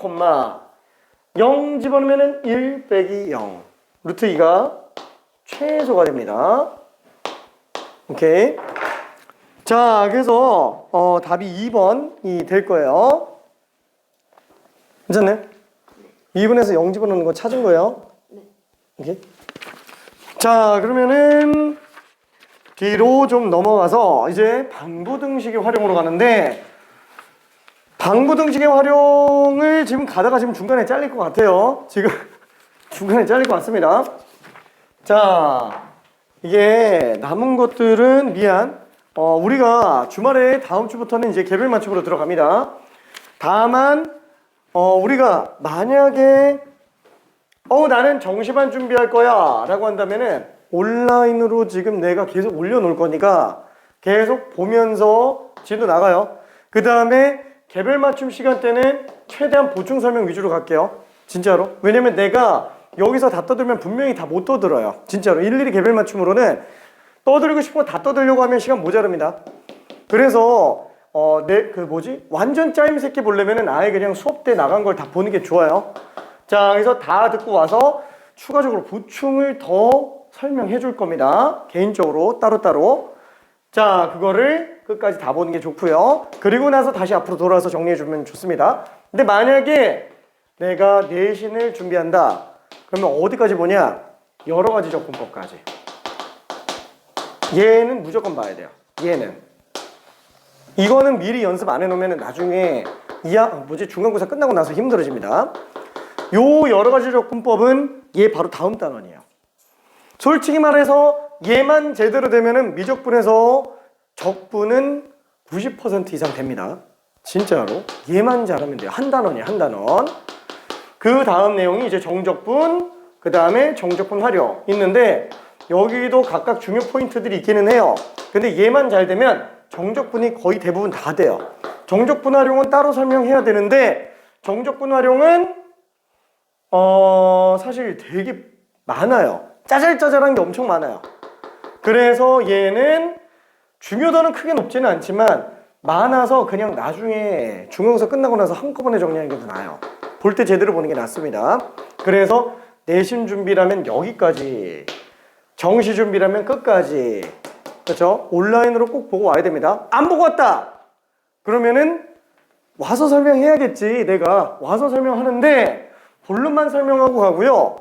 0 집어넣으면 1 빼기 0. 루트 2가 최소가 됩니다. 오케이. 자, 그래서 답이 2번이 될 거예요. 괜찮나요? 2번에서 0 집어넣는 거 찾은 거예요. 네. 오케이. 자, 그러면은 뒤로 좀 넘어가서 이제 방부등식의 활용으로 가는데, 방부등식의 활용을 지금 가다가 지금 중간에 잘릴 것 같아요. 지금 중간에 잘릴 것 같습니다. 자, 이게 남은 것들은 우리가 주말에 다음 주부터는 이제 개별 맞춤으로 들어갑니다. 다만 우리가 만약에 나는 정시반 준비할 거야 라고 한다면은 온라인으로 지금 내가 계속 올려놓을 거니까 계속 보면서 진도 나가요. 그 다음에 개별 맞춤 시간 때는 최대한 보충 설명 위주로 갈게요. 진짜로. 왜냐면 내가 여기서 다 떠들면 분명히 다 못 떠들어요. 진짜로. 일일이 개별 맞춤으로는 떠들고 싶은 거 다 떠들려고 하면 시간 모자랍니다. 그래서 완전 짜임새끼 보려면은 아예 그냥 수업 때 나간 걸 다 보는 게 좋아요. 자, 그래서 다 듣고 와서 추가적으로 보충을 더 설명해 줄 겁니다. 개인적으로 따로따로. 자, 그거를 끝까지 다 보는 게 좋고요. 그리고 나서 다시 앞으로 돌아와서 정리해 주면 좋습니다. 근데 만약에 내가 내신을 준비한다. 그러면 어디까지 보냐? 여러 가지 접근법까지. 얘는 무조건 봐야 돼요. 얘는. 이거는 미리 연습 안 해놓으면 나중에 중간고사 끝나고 나서 힘들어집니다. 요 여러 가지 접근법은 얘 바로 다음 단원이에요. 솔직히 말해서 얘만 제대로 되면은 미적분에서 적분은 90% 이상 됩니다. 진짜로. 얘만 잘하면 돼요. 한 단원이에요. 한 단원. 그 다음 내용이 이제 정적분, 그 다음에 정적분 활용 있는데 여기도 각각 중요 포인트들이 있기는 해요. 근데 얘만 잘 되면 정적분이 거의 대부분 다 돼요. 정적분 활용은 따로 설명해야 되는데 정적분 활용은 사실 되게 많아요. 짜잘짜잘한 게 엄청 많아요. 그래서 얘는 중요도는 크게 높지는 않지만 많아서 그냥 나중에 중간고사 끝나고 나서 한꺼번에 정리하는 게 더 나아요. 볼 때 제대로 보는 게 낫습니다. 그래서 내신 준비라면 여기까지, 정시 준비라면 끝까지. 그렇죠? 온라인으로 꼭 보고 와야 됩니다. 안 보고 왔다! 그러면은 와서 설명해야겠지. 내가 와서 설명하는데 본론만 설명하고 가고요.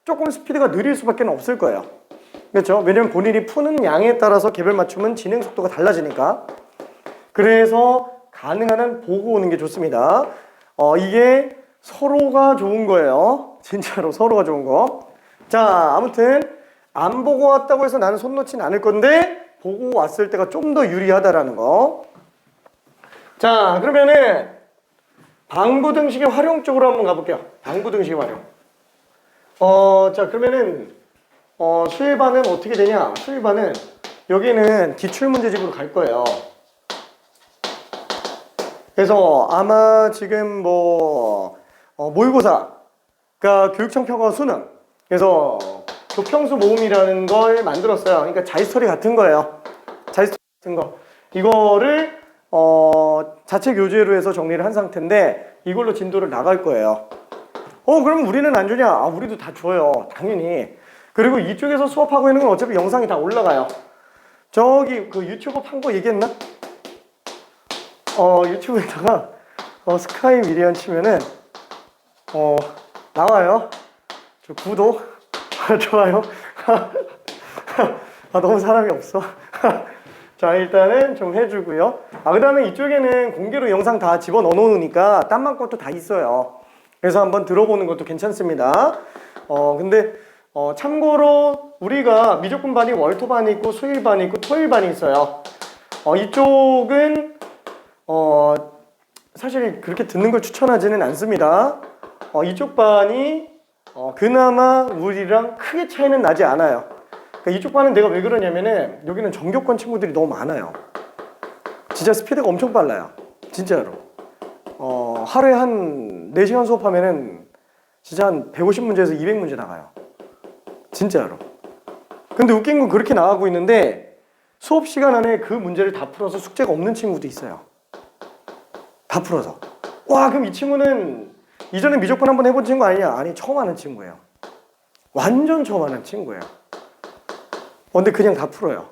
조금 스피드가 느릴 수밖에 없을 거예요. 그렇죠? 왜냐면 본인이 푸는 양에 따라서 개별 맞춤은 진행 속도가 달라지니까. 그래서 가능한 한 보고 오는 게 좋습니다. 이게 서로가 좋은 거예요. 진짜로 서로가 좋은 거. 자, 아무튼 안 보고 왔다고 해서 나는 손 놓지는 않을 건데 보고 왔을 때가 좀 더 유리하다라는 거. 자, 그러면은 방부등식의 활용 쪽으로 한번 가볼게요. 방부등식의 활용. 자, 그러면은 수일반은 어떻게 되냐? 수일반은 여기는 기출문제집으로 갈 거예요. 그래서 아마 지금 모의고사, 그러니까 교육청평가 수능, 그래서 교평수 모음이라는 걸 만들었어요. 그러니까 자기스토리 같은 거예요. 자기스토리 같은 거. 이거를 자체 교재로 해서 정리를 한 상태인데 이걸로 진도를 나갈 거예요. 그럼 우리는 안 주냐? 우리도 다 줘요. 당연히. 그리고 이쪽에서 수업하고 있는 건 어차피 영상이 다 올라가요. 저기 그 유튜브 판 거 얘기했나? 유튜브에다가 스카이 미리언 치면은 나와요. 저 구독, 좋아요. 너무 사람이 없어. 자, 일단은 좀 해주고요. 그 다음에 이쪽에는 공개로 영상 다 집어넣어 놓으니까 딴만 것도 다 있어요. 그래서 한번 들어보는 것도 괜찮습니다. 근데 참고로 우리가 미적분반이 월토반이 있고 수일반이 있고 토일반이 있어요. 이쪽은 사실 그렇게 듣는 걸 추천하지는 않습니다. 이쪽 반이 그나마 우리랑 크게 차이는 나지 않아요. 그러니까 이쪽 반은 내가 왜 그러냐면은 여기는 전교권 친구들이 너무 많아요. 진짜 스피드가 엄청 빨라요. 진짜로. 하루에 한 4시간 수업하면은 진짜 한 150문제에서 200문제 나가요. 진짜로. 근데 웃긴 건 그렇게 나가고 있는데 수업 시간 안에 그 문제를 다 풀어서 숙제가 없는 친구도 있어요. 다 풀어서. 와, 그럼 이 친구는 이전에 미적분 한번 해본 친구 아니냐? 아니, 처음 하는 친구예요. 완전 처음 하는 친구예요. 근데 그냥 다 풀어요.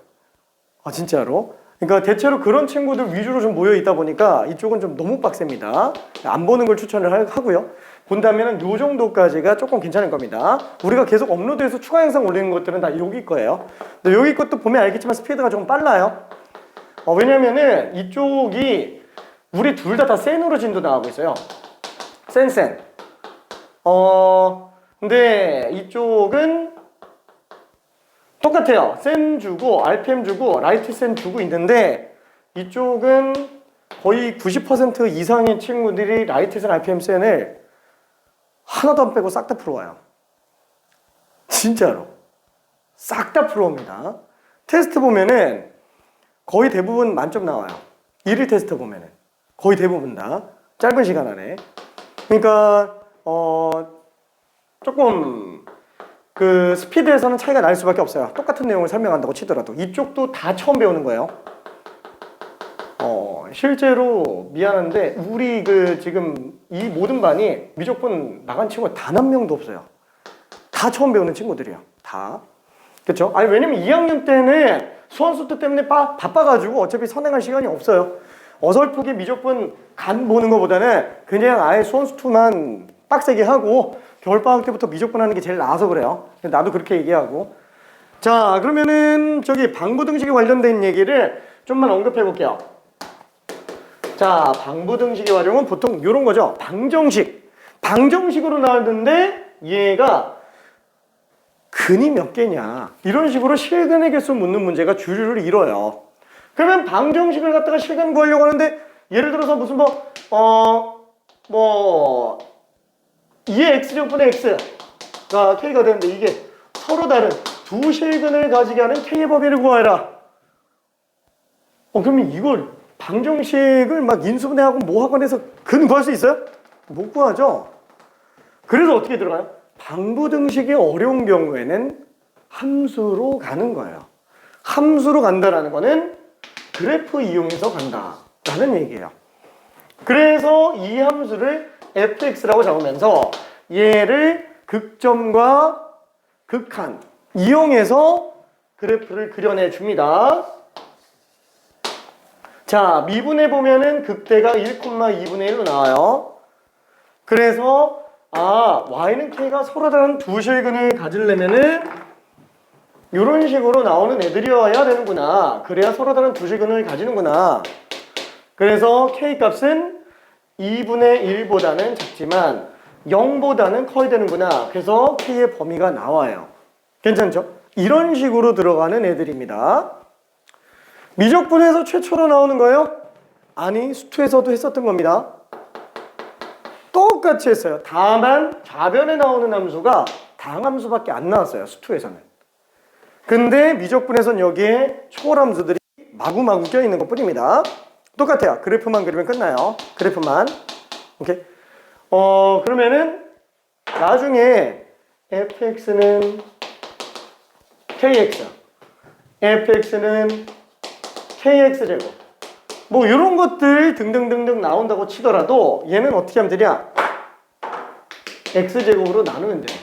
진짜로. 그러니까 대체로 그런 친구들 위주로 좀 모여 있다 보니까 이쪽은 좀 너무 빡셉니다. 안 보는 걸 추천을 하고요. 본다면은 요 정도까지가 조금 괜찮을 겁니다. 우리가 계속 업로드해서 추가 영상 올리는 것들은 다 여기 거예요. 근데 여기 것도 보면 알겠지만 스피드가 조금 빨라요. 왜냐면은 이쪽이 우리 둘 다 센으로 진도 나가고 있어요. 센. 근데 이쪽은 똑같아요. 센 주고 RPM 주고 라이트 센 주고 있는데 이쪽은 거의 90% 이상의 친구들이 라이트 센 RPM 센을 하나도 안 빼고 싹 다 풀어와요. 진짜로. 싹 다 풀어옵니다. 테스트 보면은 거의 대부분 만점 나와요. 1일 테스트 보면은 거의 대부분 다 짧은 시간 안에. 그러니까 조금 그 스피드에서는 차이가 날 수밖에 없어요. 똑같은 내용을 설명한다고 치더라도 이쪽도 다 처음 배우는 거예요. 실제로 미안한데 우리 그 지금 이 모든 반이 미적분 나간 친구가 단 한 명도 없어요. 다 처음 배우는 친구들이에요. 다. 그렇죠? 아니 왜냐면 2학년 때는 수원수투 때문에 바빠가지고 어차피 선행할 시간이 없어요. 어설프게 미적분 간 보는 것보다는 그냥 아예 수원수투만 빡세게 하고 겨울방학 때부터 미적분 하는 게 제일 나아서 그래요. 나도 그렇게 얘기하고. 자, 그러면은 저기 방부등식에 관련된 얘기를 좀만 언급해 볼게요. 자, 방부등식의 활용은 보통 이런 거죠. 방정식으로 나왔는데 얘가 근이 몇 개냐 이런 식으로 실근의 개수 묻는 문제가 주류를 이뤄요. 그러면 방정식을 갖다가 실근 구하려고 하는데 예를 들어서 무슨 2의 x제곱분의 x가 k가 되는데 이게 서로 다른 두 실근을 가지게 하는 k의 범위를 구하라. 그러면 이걸 방정식을 막 인수분해하고 뭐 하건 해서 근 구할 수 있어요? 못 구하죠. 그래서 어떻게 들어가요? 방부등식이 어려운 경우에는 함수로 가는 거예요. 함수로 간다라는 거는 그래프 이용해서 간다라는 얘기예요. 그래서 이 함수를 fx라고 적으면서 얘를 극점과 극한 이용해서 그래프를 그려내 줍니다. 자, 미분해 보면은 극대가 1,2분의 1로 나와요. 그래서 y는 k가 서로 다른 두 실근을 가지려면은 이런 식으로 나오는 애들이어야 되는구나. 그래야 서로 다른 두 실근을 가지는구나. 그래서 k 값은 2분의 1보다는 작지만 0보다는 커야 되는구나. 그래서 k의 범위가 나와요. 괜찮죠? 이런 식으로 들어가는 애들입니다. 미적분에서 최초로 나오는 거예요? 아니, 수투에서도 했었던 겁니다. 똑같이 했어요. 다만 좌변에 나오는 함수가 당함수밖에 안 나왔어요. 수투에서는. 근데 미적분에서는 여기에 초월함수들이 마구마구 껴있는 것 뿐입니다. 똑같아요. 그래프만 그리면 끝나요. 그래프만. 오케이. 그러면은 나중에 fx는 kx, fx는 kx제곱 뭐 이런 것들 등등등등 나온다고 치더라도 얘는 어떻게 하면 되냐? x제곱으로 나누면 돼요.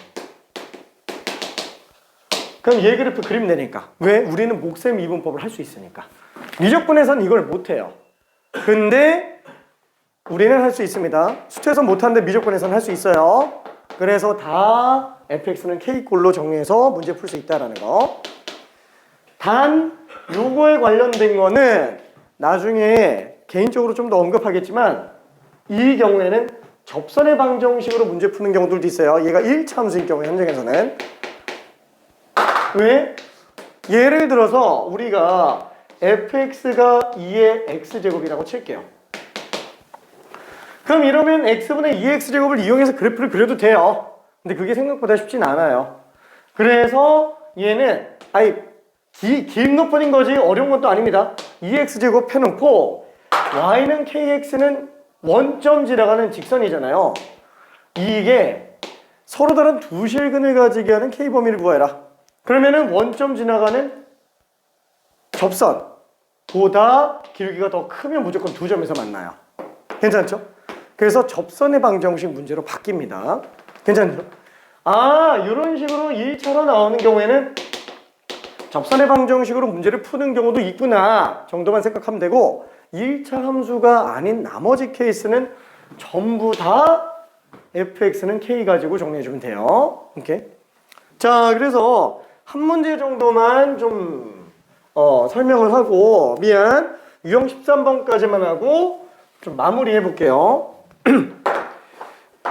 그럼 얘 그래프 그리면 되니까. 왜? 우리는 목셈 이분법을 할 수 있으니까. 미적분에서는 이걸 못해요. 근데 우리는 할 수 있습니다. 수투에서는 못하는데 미적분에서는 할 수 있어요. 그래서 다 fx는 k꼴로 정리해서 문제 풀 수 있다는 거. 단 요거에 관련된 거는 나중에 개인적으로 좀 더 언급하겠지만 이 경우에는 접선의 방정식으로 문제 푸는 경우들도 있어요. 얘가 1차 함수인 경우 현장에서는. 왜? 예를 들어서 우리가 fx가 2의 x제곱이라고 칠게요. 그럼 이러면 x분의 2x제곱을 이용해서 그래프를 그려도 돼요. 근데 그게 생각보다 쉽진 않아요. 그래서 얘는 길쭉분인 거지 어려운 것도 아닙니다. 2x제곱 펴놓고 y는 kx는 원점 지나가는 직선이잖아요. 이게 서로 다른 두 실근을 가지게 하는 k범위를 구해라. 그러면은 원점 지나가는 접선보다 길기가 더 크면 무조건 두 점에서 만나요. 괜찮죠? 그래서 접선의 방정식 문제로 바뀝니다. 괜찮죠? 이런 식으로 1차로 나오는 경우에는 접선의 방정식으로 문제를 푸는 경우도 있구나 정도만 생각하면 되고 1차 함수가 아닌 나머지 케이스는 전부 다 fx는 k 가지고 정리해주면 돼요. 오케이. 자, 그래서 한 문제 정도만 좀 설명을 하고 유형 13번까지만 하고 좀 마무리해 볼게요.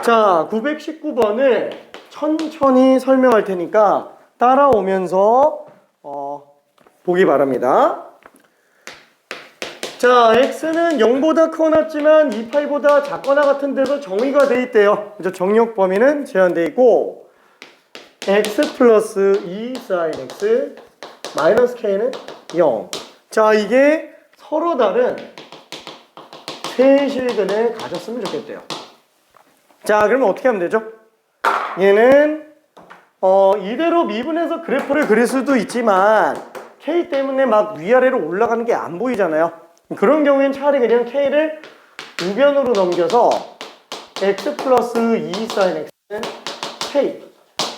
자, 919번을 천천히 설명할 테니까 따라오면서 보기 바랍니다. 자, x는 0보다 커놨지만 2파이보다 작거나 같은 데서 정의가 돼 있대요. 그래서 정력 범위는 제한돼 있고 x 플러스 2 sin x 마이너스 k는 0. 자, 이게 서로 다른 세 실근을 가졌으면 좋겠대요. 자, 그러면 어떻게 하면 되죠? 얘는 이대로 미분해서 그래프를 그릴 수도 있지만 k 때문에 막 위아래로 올라가는 게 안 보이잖아요. 그런 경우엔 차라리 그냥 k를 우변으로 넘겨서 x 플러스 2 sin x는 k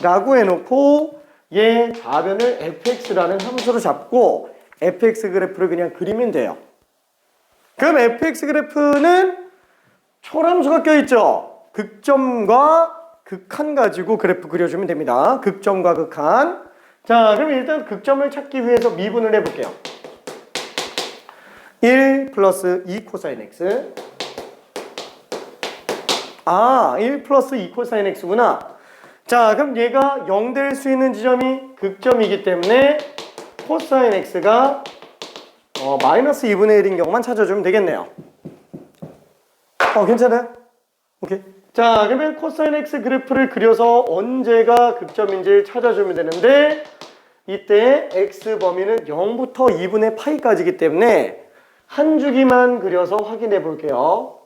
라고 해놓고 얘 좌변을 fx라는 함수로 잡고 fx 그래프를 그냥 그리면 돼요. 그럼 fx 그래프는 초람수가 껴있죠. 극점과 극한 가지고 그래프 그려주면 됩니다. 극점과 극한. 자, 그럼 일단 극점을 찾기 위해서 미분을 해볼게요. 1 플러스 2 코사인 x 1 플러스 2 코사인 x구나. 자, 그럼 얘가 0 될 수 있는 지점이 극점이기 때문에 코사인 x가 마이너스 2분의 1인 경우만 찾아주면 되겠네요. 괜찮아요? 오케이. 자, 그러면 코사인 x 그래프를 그려서 언제가 극점인지 찾아주면 되는데 이때 x 범위는 0부터 2분의 파이까지이기 때문에 한 주기만 그려서 확인해 볼게요.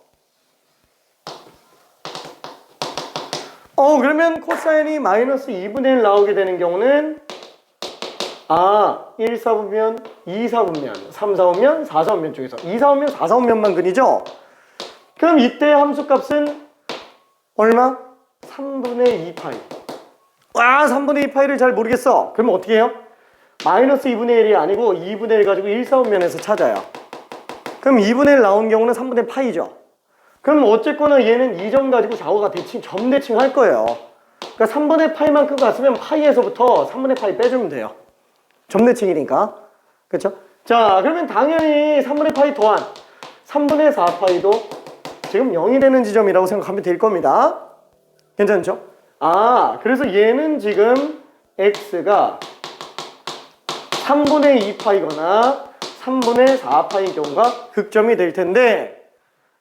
그러면 코사인이 마이너스 2분의 1 나오게 되는 경우는 1 4분면, 2 4분면, 3 4분면, 4 4분면 쪽에서 2 4분면, 4 4분면만 그리죠? 그럼 이때 함수값은 얼마? 3분의 2파이. 3분의 2파이를 잘 모르겠어. 그러면 어떻게 해요? 마이너스 2분의 1이 아니고 2분의 1 가지고 1 4분면에서 찾아요. 그럼 2분의 1 나온 경우는 3분의 파이죠. 그럼 어쨌거나 얘는 이 점 가지고 좌우가 점 대칭 할 거예요. 그러니까 3분의 파이만큼 갔으면 파이에서부터 3분의 파이 빼주면 돼요. 점 대칭이니까. 그쵸? 자, 그러면 당연히 3분의 파이 더한 3분의 4파이도 지금 0이 되는 지점이라고 생각하면 될 겁니다. 괜찮죠? 그래서 얘는 지금 x가 3분의 2파이거나 3분의 4파인 경우가 극점이 될 텐데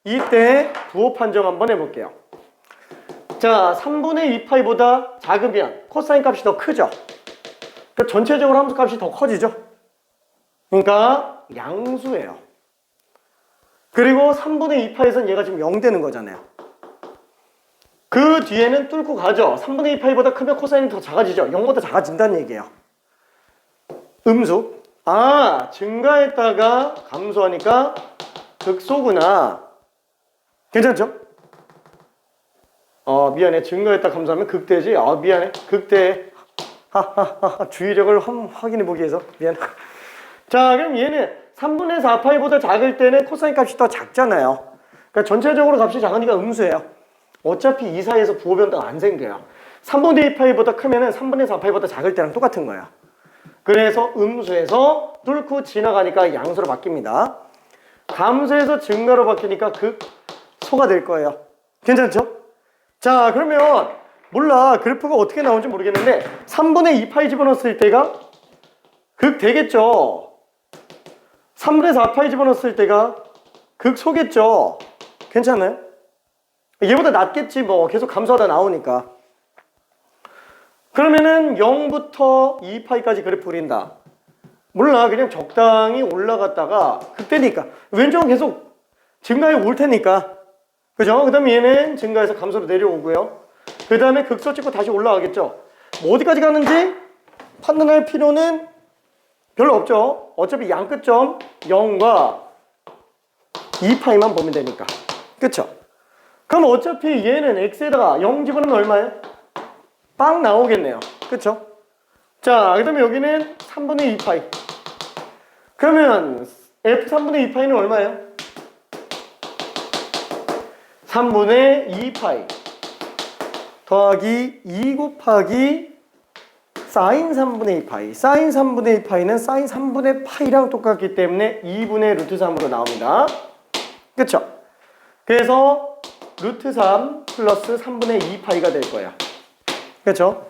이때 부호 판정 한번 해볼게요. 자, 3분의 2파이보다 작으면 코사인 값이 더 크죠? 그러니까 전체적으로 함수 값이 더 커지죠? 그러니까 양수예요. 그리고 3분의 2파이에서는 얘가 지금 0 되는 거잖아요. 그 뒤에는 뚫고 가죠. 3분의 2파이보다 크면 코사인이 더 작아지죠. 0보다 작아진다는 얘기예요. 음수. 증가했다가 감소하니까 극소구나. 괜찮죠? 미안해. 증가했다 감소하면 극대지. 미안해. 극대. 주의력을 확인해 보기 위해서. 미안해. 자, 그럼 얘는 3분의 4파이보다 작을 때는 코사인 값이 더 작잖아요. 그러니까 전체적으로 값이 작으니까 음수예요. 어차피 이 사이에서 부호 변화가 안 생겨요. 3분의 2파이보다 크면은 3분의 4파이보다 작을 때랑 똑같은 거예요. 그래서 음수에서 뚫고 지나가니까 양수로 바뀝니다. 감소에서 증가로 바뀌니까 극소가 될 거예요. 괜찮죠? 자, 그러면 몰라. 그래프가 어떻게 나오는지 모르겠는데 3분의 2파이 집어넣었을 때가 극 되겠죠. 3분의 4파이 집어넣었을 때가 극 소겠죠. 괜찮아요? 얘보다 낫겠지 뭐. 계속 감소하다 나오니까. 그러면은 0부터 2파이까지 그래프 그린다. 몰라. 그냥 적당히 올라갔다가 극되니까. 왼쪽은 계속 증가해 올 테니까. 그죠? 그 다음에 얘는 증가해서 감소로 내려오고요. 그 다음에 극소 찍고 다시 올라가겠죠. 뭐 어디까지 가는지 판단할 필요는 별로 없죠. 어차피 양 끝점 0과 2파이만 보면 되니까. 그쵸? 그럼 어차피 얘는 x에다가 0 집어넣으면 얼마예요? 빵 나오겠네요. 그쵸? 자, 그 다음에 여기는 3분의 2파이. 그러면 f 3분의 2파이는 얼마예요? 3분의 2파이 더하기 2 곱하기 사인 3분의 2파이. 사인 3분의 2파이는 사인 3분의 파이랑 똑같기 때문에 2분의 루트 3으로 나옵니다. 그쵸? 그래서 루트 3 플러스 3분의 2파이가 될 거야. 그쵸?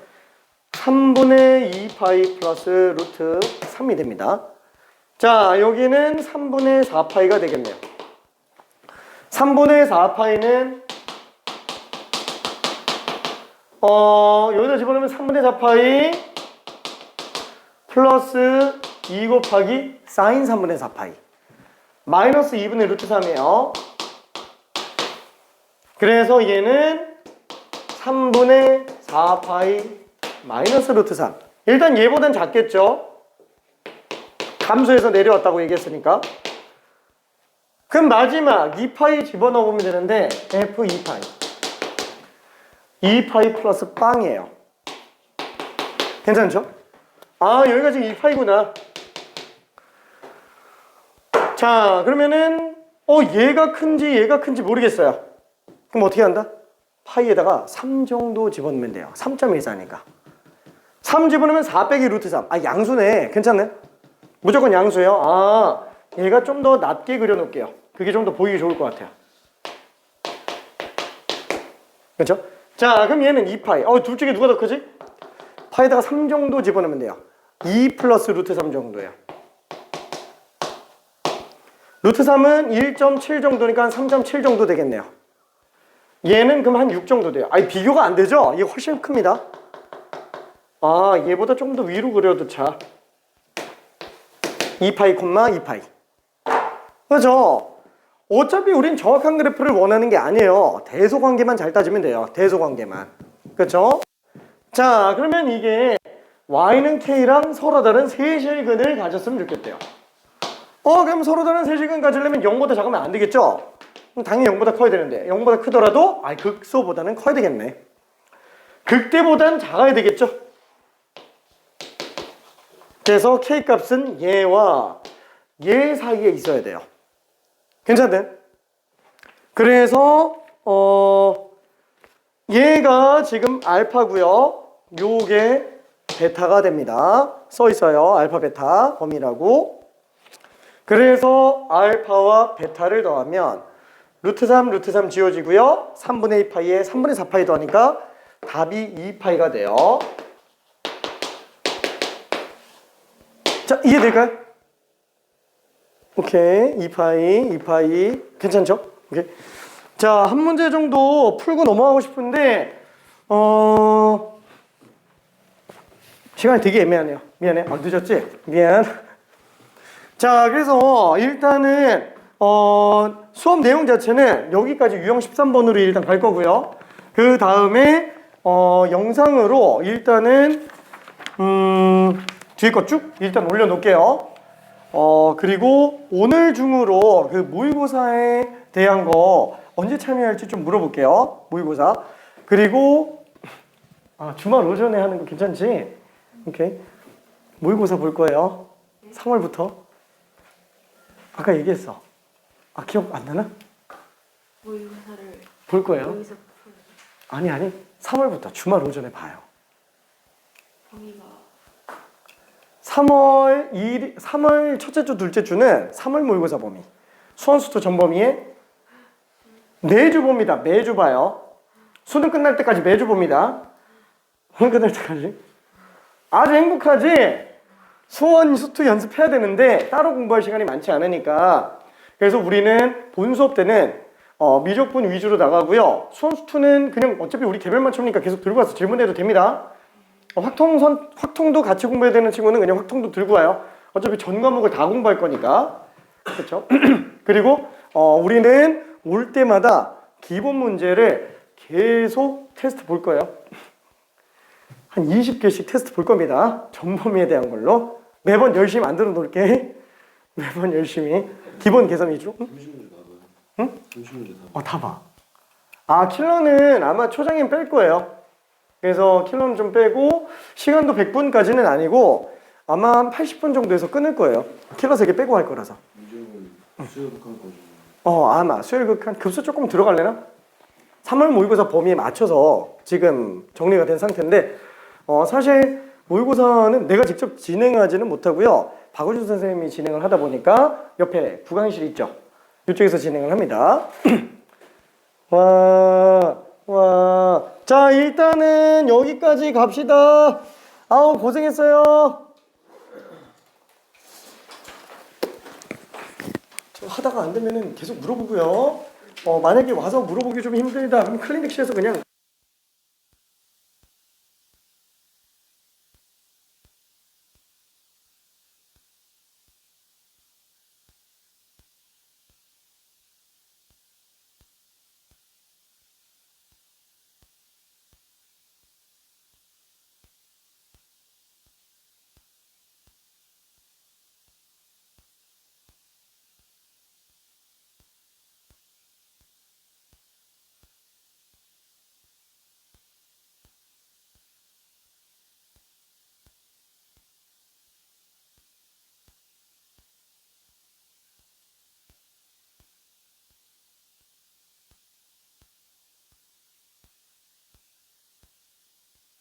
3분의 2파이 플러스 루트 3이 됩니다. 자, 여기는 3분의 4파이가 되겠네요. 3분의 4파이는 여기다 집어넣으면 3분의 4파이 플러스 2 곱하기 사인 3분의 4파이 마이너스 2분의 루트 3이에요. 그래서 얘는 3분의 4파이 마이너스 루트 3. 일단 얘보단 작겠죠. 감소해서 내려왔다고 얘기했으니까. 그럼 마지막 2파이 집어넣으면 되는데 f 2파이 2파이 플러스 빵이에요. 괜찮죠? 아, 여기가 지금 2파이구나. 자, 그러면은 얘가 큰지 모르겠어요. 그럼 어떻게 한다? 파이에다가 3 정도 집어넣으면 돼요. 3.14니까 3 집어넣으면 4 빼기 루트 3. 아, 양수네. 괜찮네. 무조건 양수예요. 아, 얘가 좀 더 낮게 그려놓을게요. 그게 좀 더 보이기 좋을 것 같아요. 그렇죠? 자, 그럼 얘는 2파이. 둘 중에 누가 더 크지? 파이에다가 3 정도 집어넣으면 돼요. 2 플러스 루트 3 정도예요. 루트 3은 1.7 정도니까 한 3.7 정도 되겠네요. 얘는 그럼 한 6 정도 돼요. 아니, 비교가 안 되죠? 이게 훨씬 큽니다. 아, 얘보다 좀 더 위로 그려도 차. 2파이, 2파이. 그렇죠? 어차피 우린 정확한 그래프를 원하는 게 아니에요. 대소관계만 잘 따지면 돼요. 대소관계만. 그렇죠? 자, 그러면 이게 y는 k랑 서로 다른 세실근을 가졌으면 좋겠대요. 그럼 서로 다른 세실근 가지려면 0보다 작으면 안 되겠죠? 그럼 당연히 0보다 커야 되는데 0보다 크더라도 극소보다는 커야 되겠네. 극대보단 작아야 되겠죠? 그래서 k값은 얘와 얘 사이에 있어야 돼요. 괜찮네? 그래서 얘가 지금 알파고요. 요게 베타가 됩니다. 써 있어요. 알파 베타 범위라고. 그래서 알파와 베타를 더하면 루트 3 지워지고요. 3분의 2파이에 3분의 4파이 더하니까 답이 2파이가 돼요. 자, 이해될까요? 오케이. 2파이. 괜찮죠? 오케이. 자, 한 문제 정도 풀고 넘어가고 싶은데, 시간이 되게 애매하네요. 미안해. 늦었지? 미안. 자, 그래서 일단은, 수업 내용 자체는 여기까지 유형 13번으로 일단 갈 거고요. 그 다음에, 영상으로 일단은, 뒤에 거 쭉 일단 올려놓을게요. 그리고 오늘 중으로 그 모의고사에 대한 거 언제 참여할지 좀 물어볼게요. 모의고사. 그리고 주말 오전에 하는 거 괜찮지? 오케이. 모의고사 볼 거예요. 3월부터. 아까 얘기했어. 기억 안 나나? 모의고사를 볼 거예요. 여기서 아니 3월부터 주말 오전에 봐요. 범위가 3월 첫째 주, 둘째 주는 3월 모의고사 범위. 수원수도 전범위에 매주 봅니다. 매주 봐요. 수능 끝날 때까지 매주 봅니다. 수능 끝날 때까지. 아주 행복하지? 수원, 수투 연습해야 되는데 따로 공부할 시간이 많지 않으니까. 그래서 우리는 본 수업 때는 미적분 위주로 나가고요. 수원, 수투는 그냥 어차피 우리 개별 맞춤이니까 계속 들고 와서 질문해도 됩니다. 확통도 같이 공부해야 되는 친구는 그냥 확통도 들고 와요. 어차피 전 과목을 다 공부할 거니까. 그렇죠? 그리고 우리는 올 때마다 기본 문제를 계속 테스트 볼 거예요. 한 20개씩 테스트 볼 겁니다. 전범위에 대한 걸로. 매번 열심히 만들어 놓을게. 매번 열심히. 기본 계산 위주로. 응? 점심문제 봐봐요. 응? 점심문제 다 다 봐. 아, 킬러는 아마 초장엔 뺄 거예요. 그래서 킬러는 좀 빼고 시간도 100분까지는 아니고 아마 한 80분 정도에서 끊을 거예요. 킬러 3개 빼고 할 거라서. 문제는 수요 극한 거죠. 아마 수요일 극한 급수 조금 들어갈래나? 3월 모의고사 범위에 맞춰서 지금 정리가 된 상태인데 사실 모의고사는 내가 직접 진행하지는 못하고요. 박우준 선생님이 진행을 하다 보니까 옆에 부강실 있죠? 이쪽에서 진행을 합니다. 와. 자, 일단은 여기까지 갑시다. 아우, 고생했어요. 저 하다가 안 되면은 계속 물어보고요. 만약에 와서 물어보기 좀 힘들다 그럼 클리닉실에서 그냥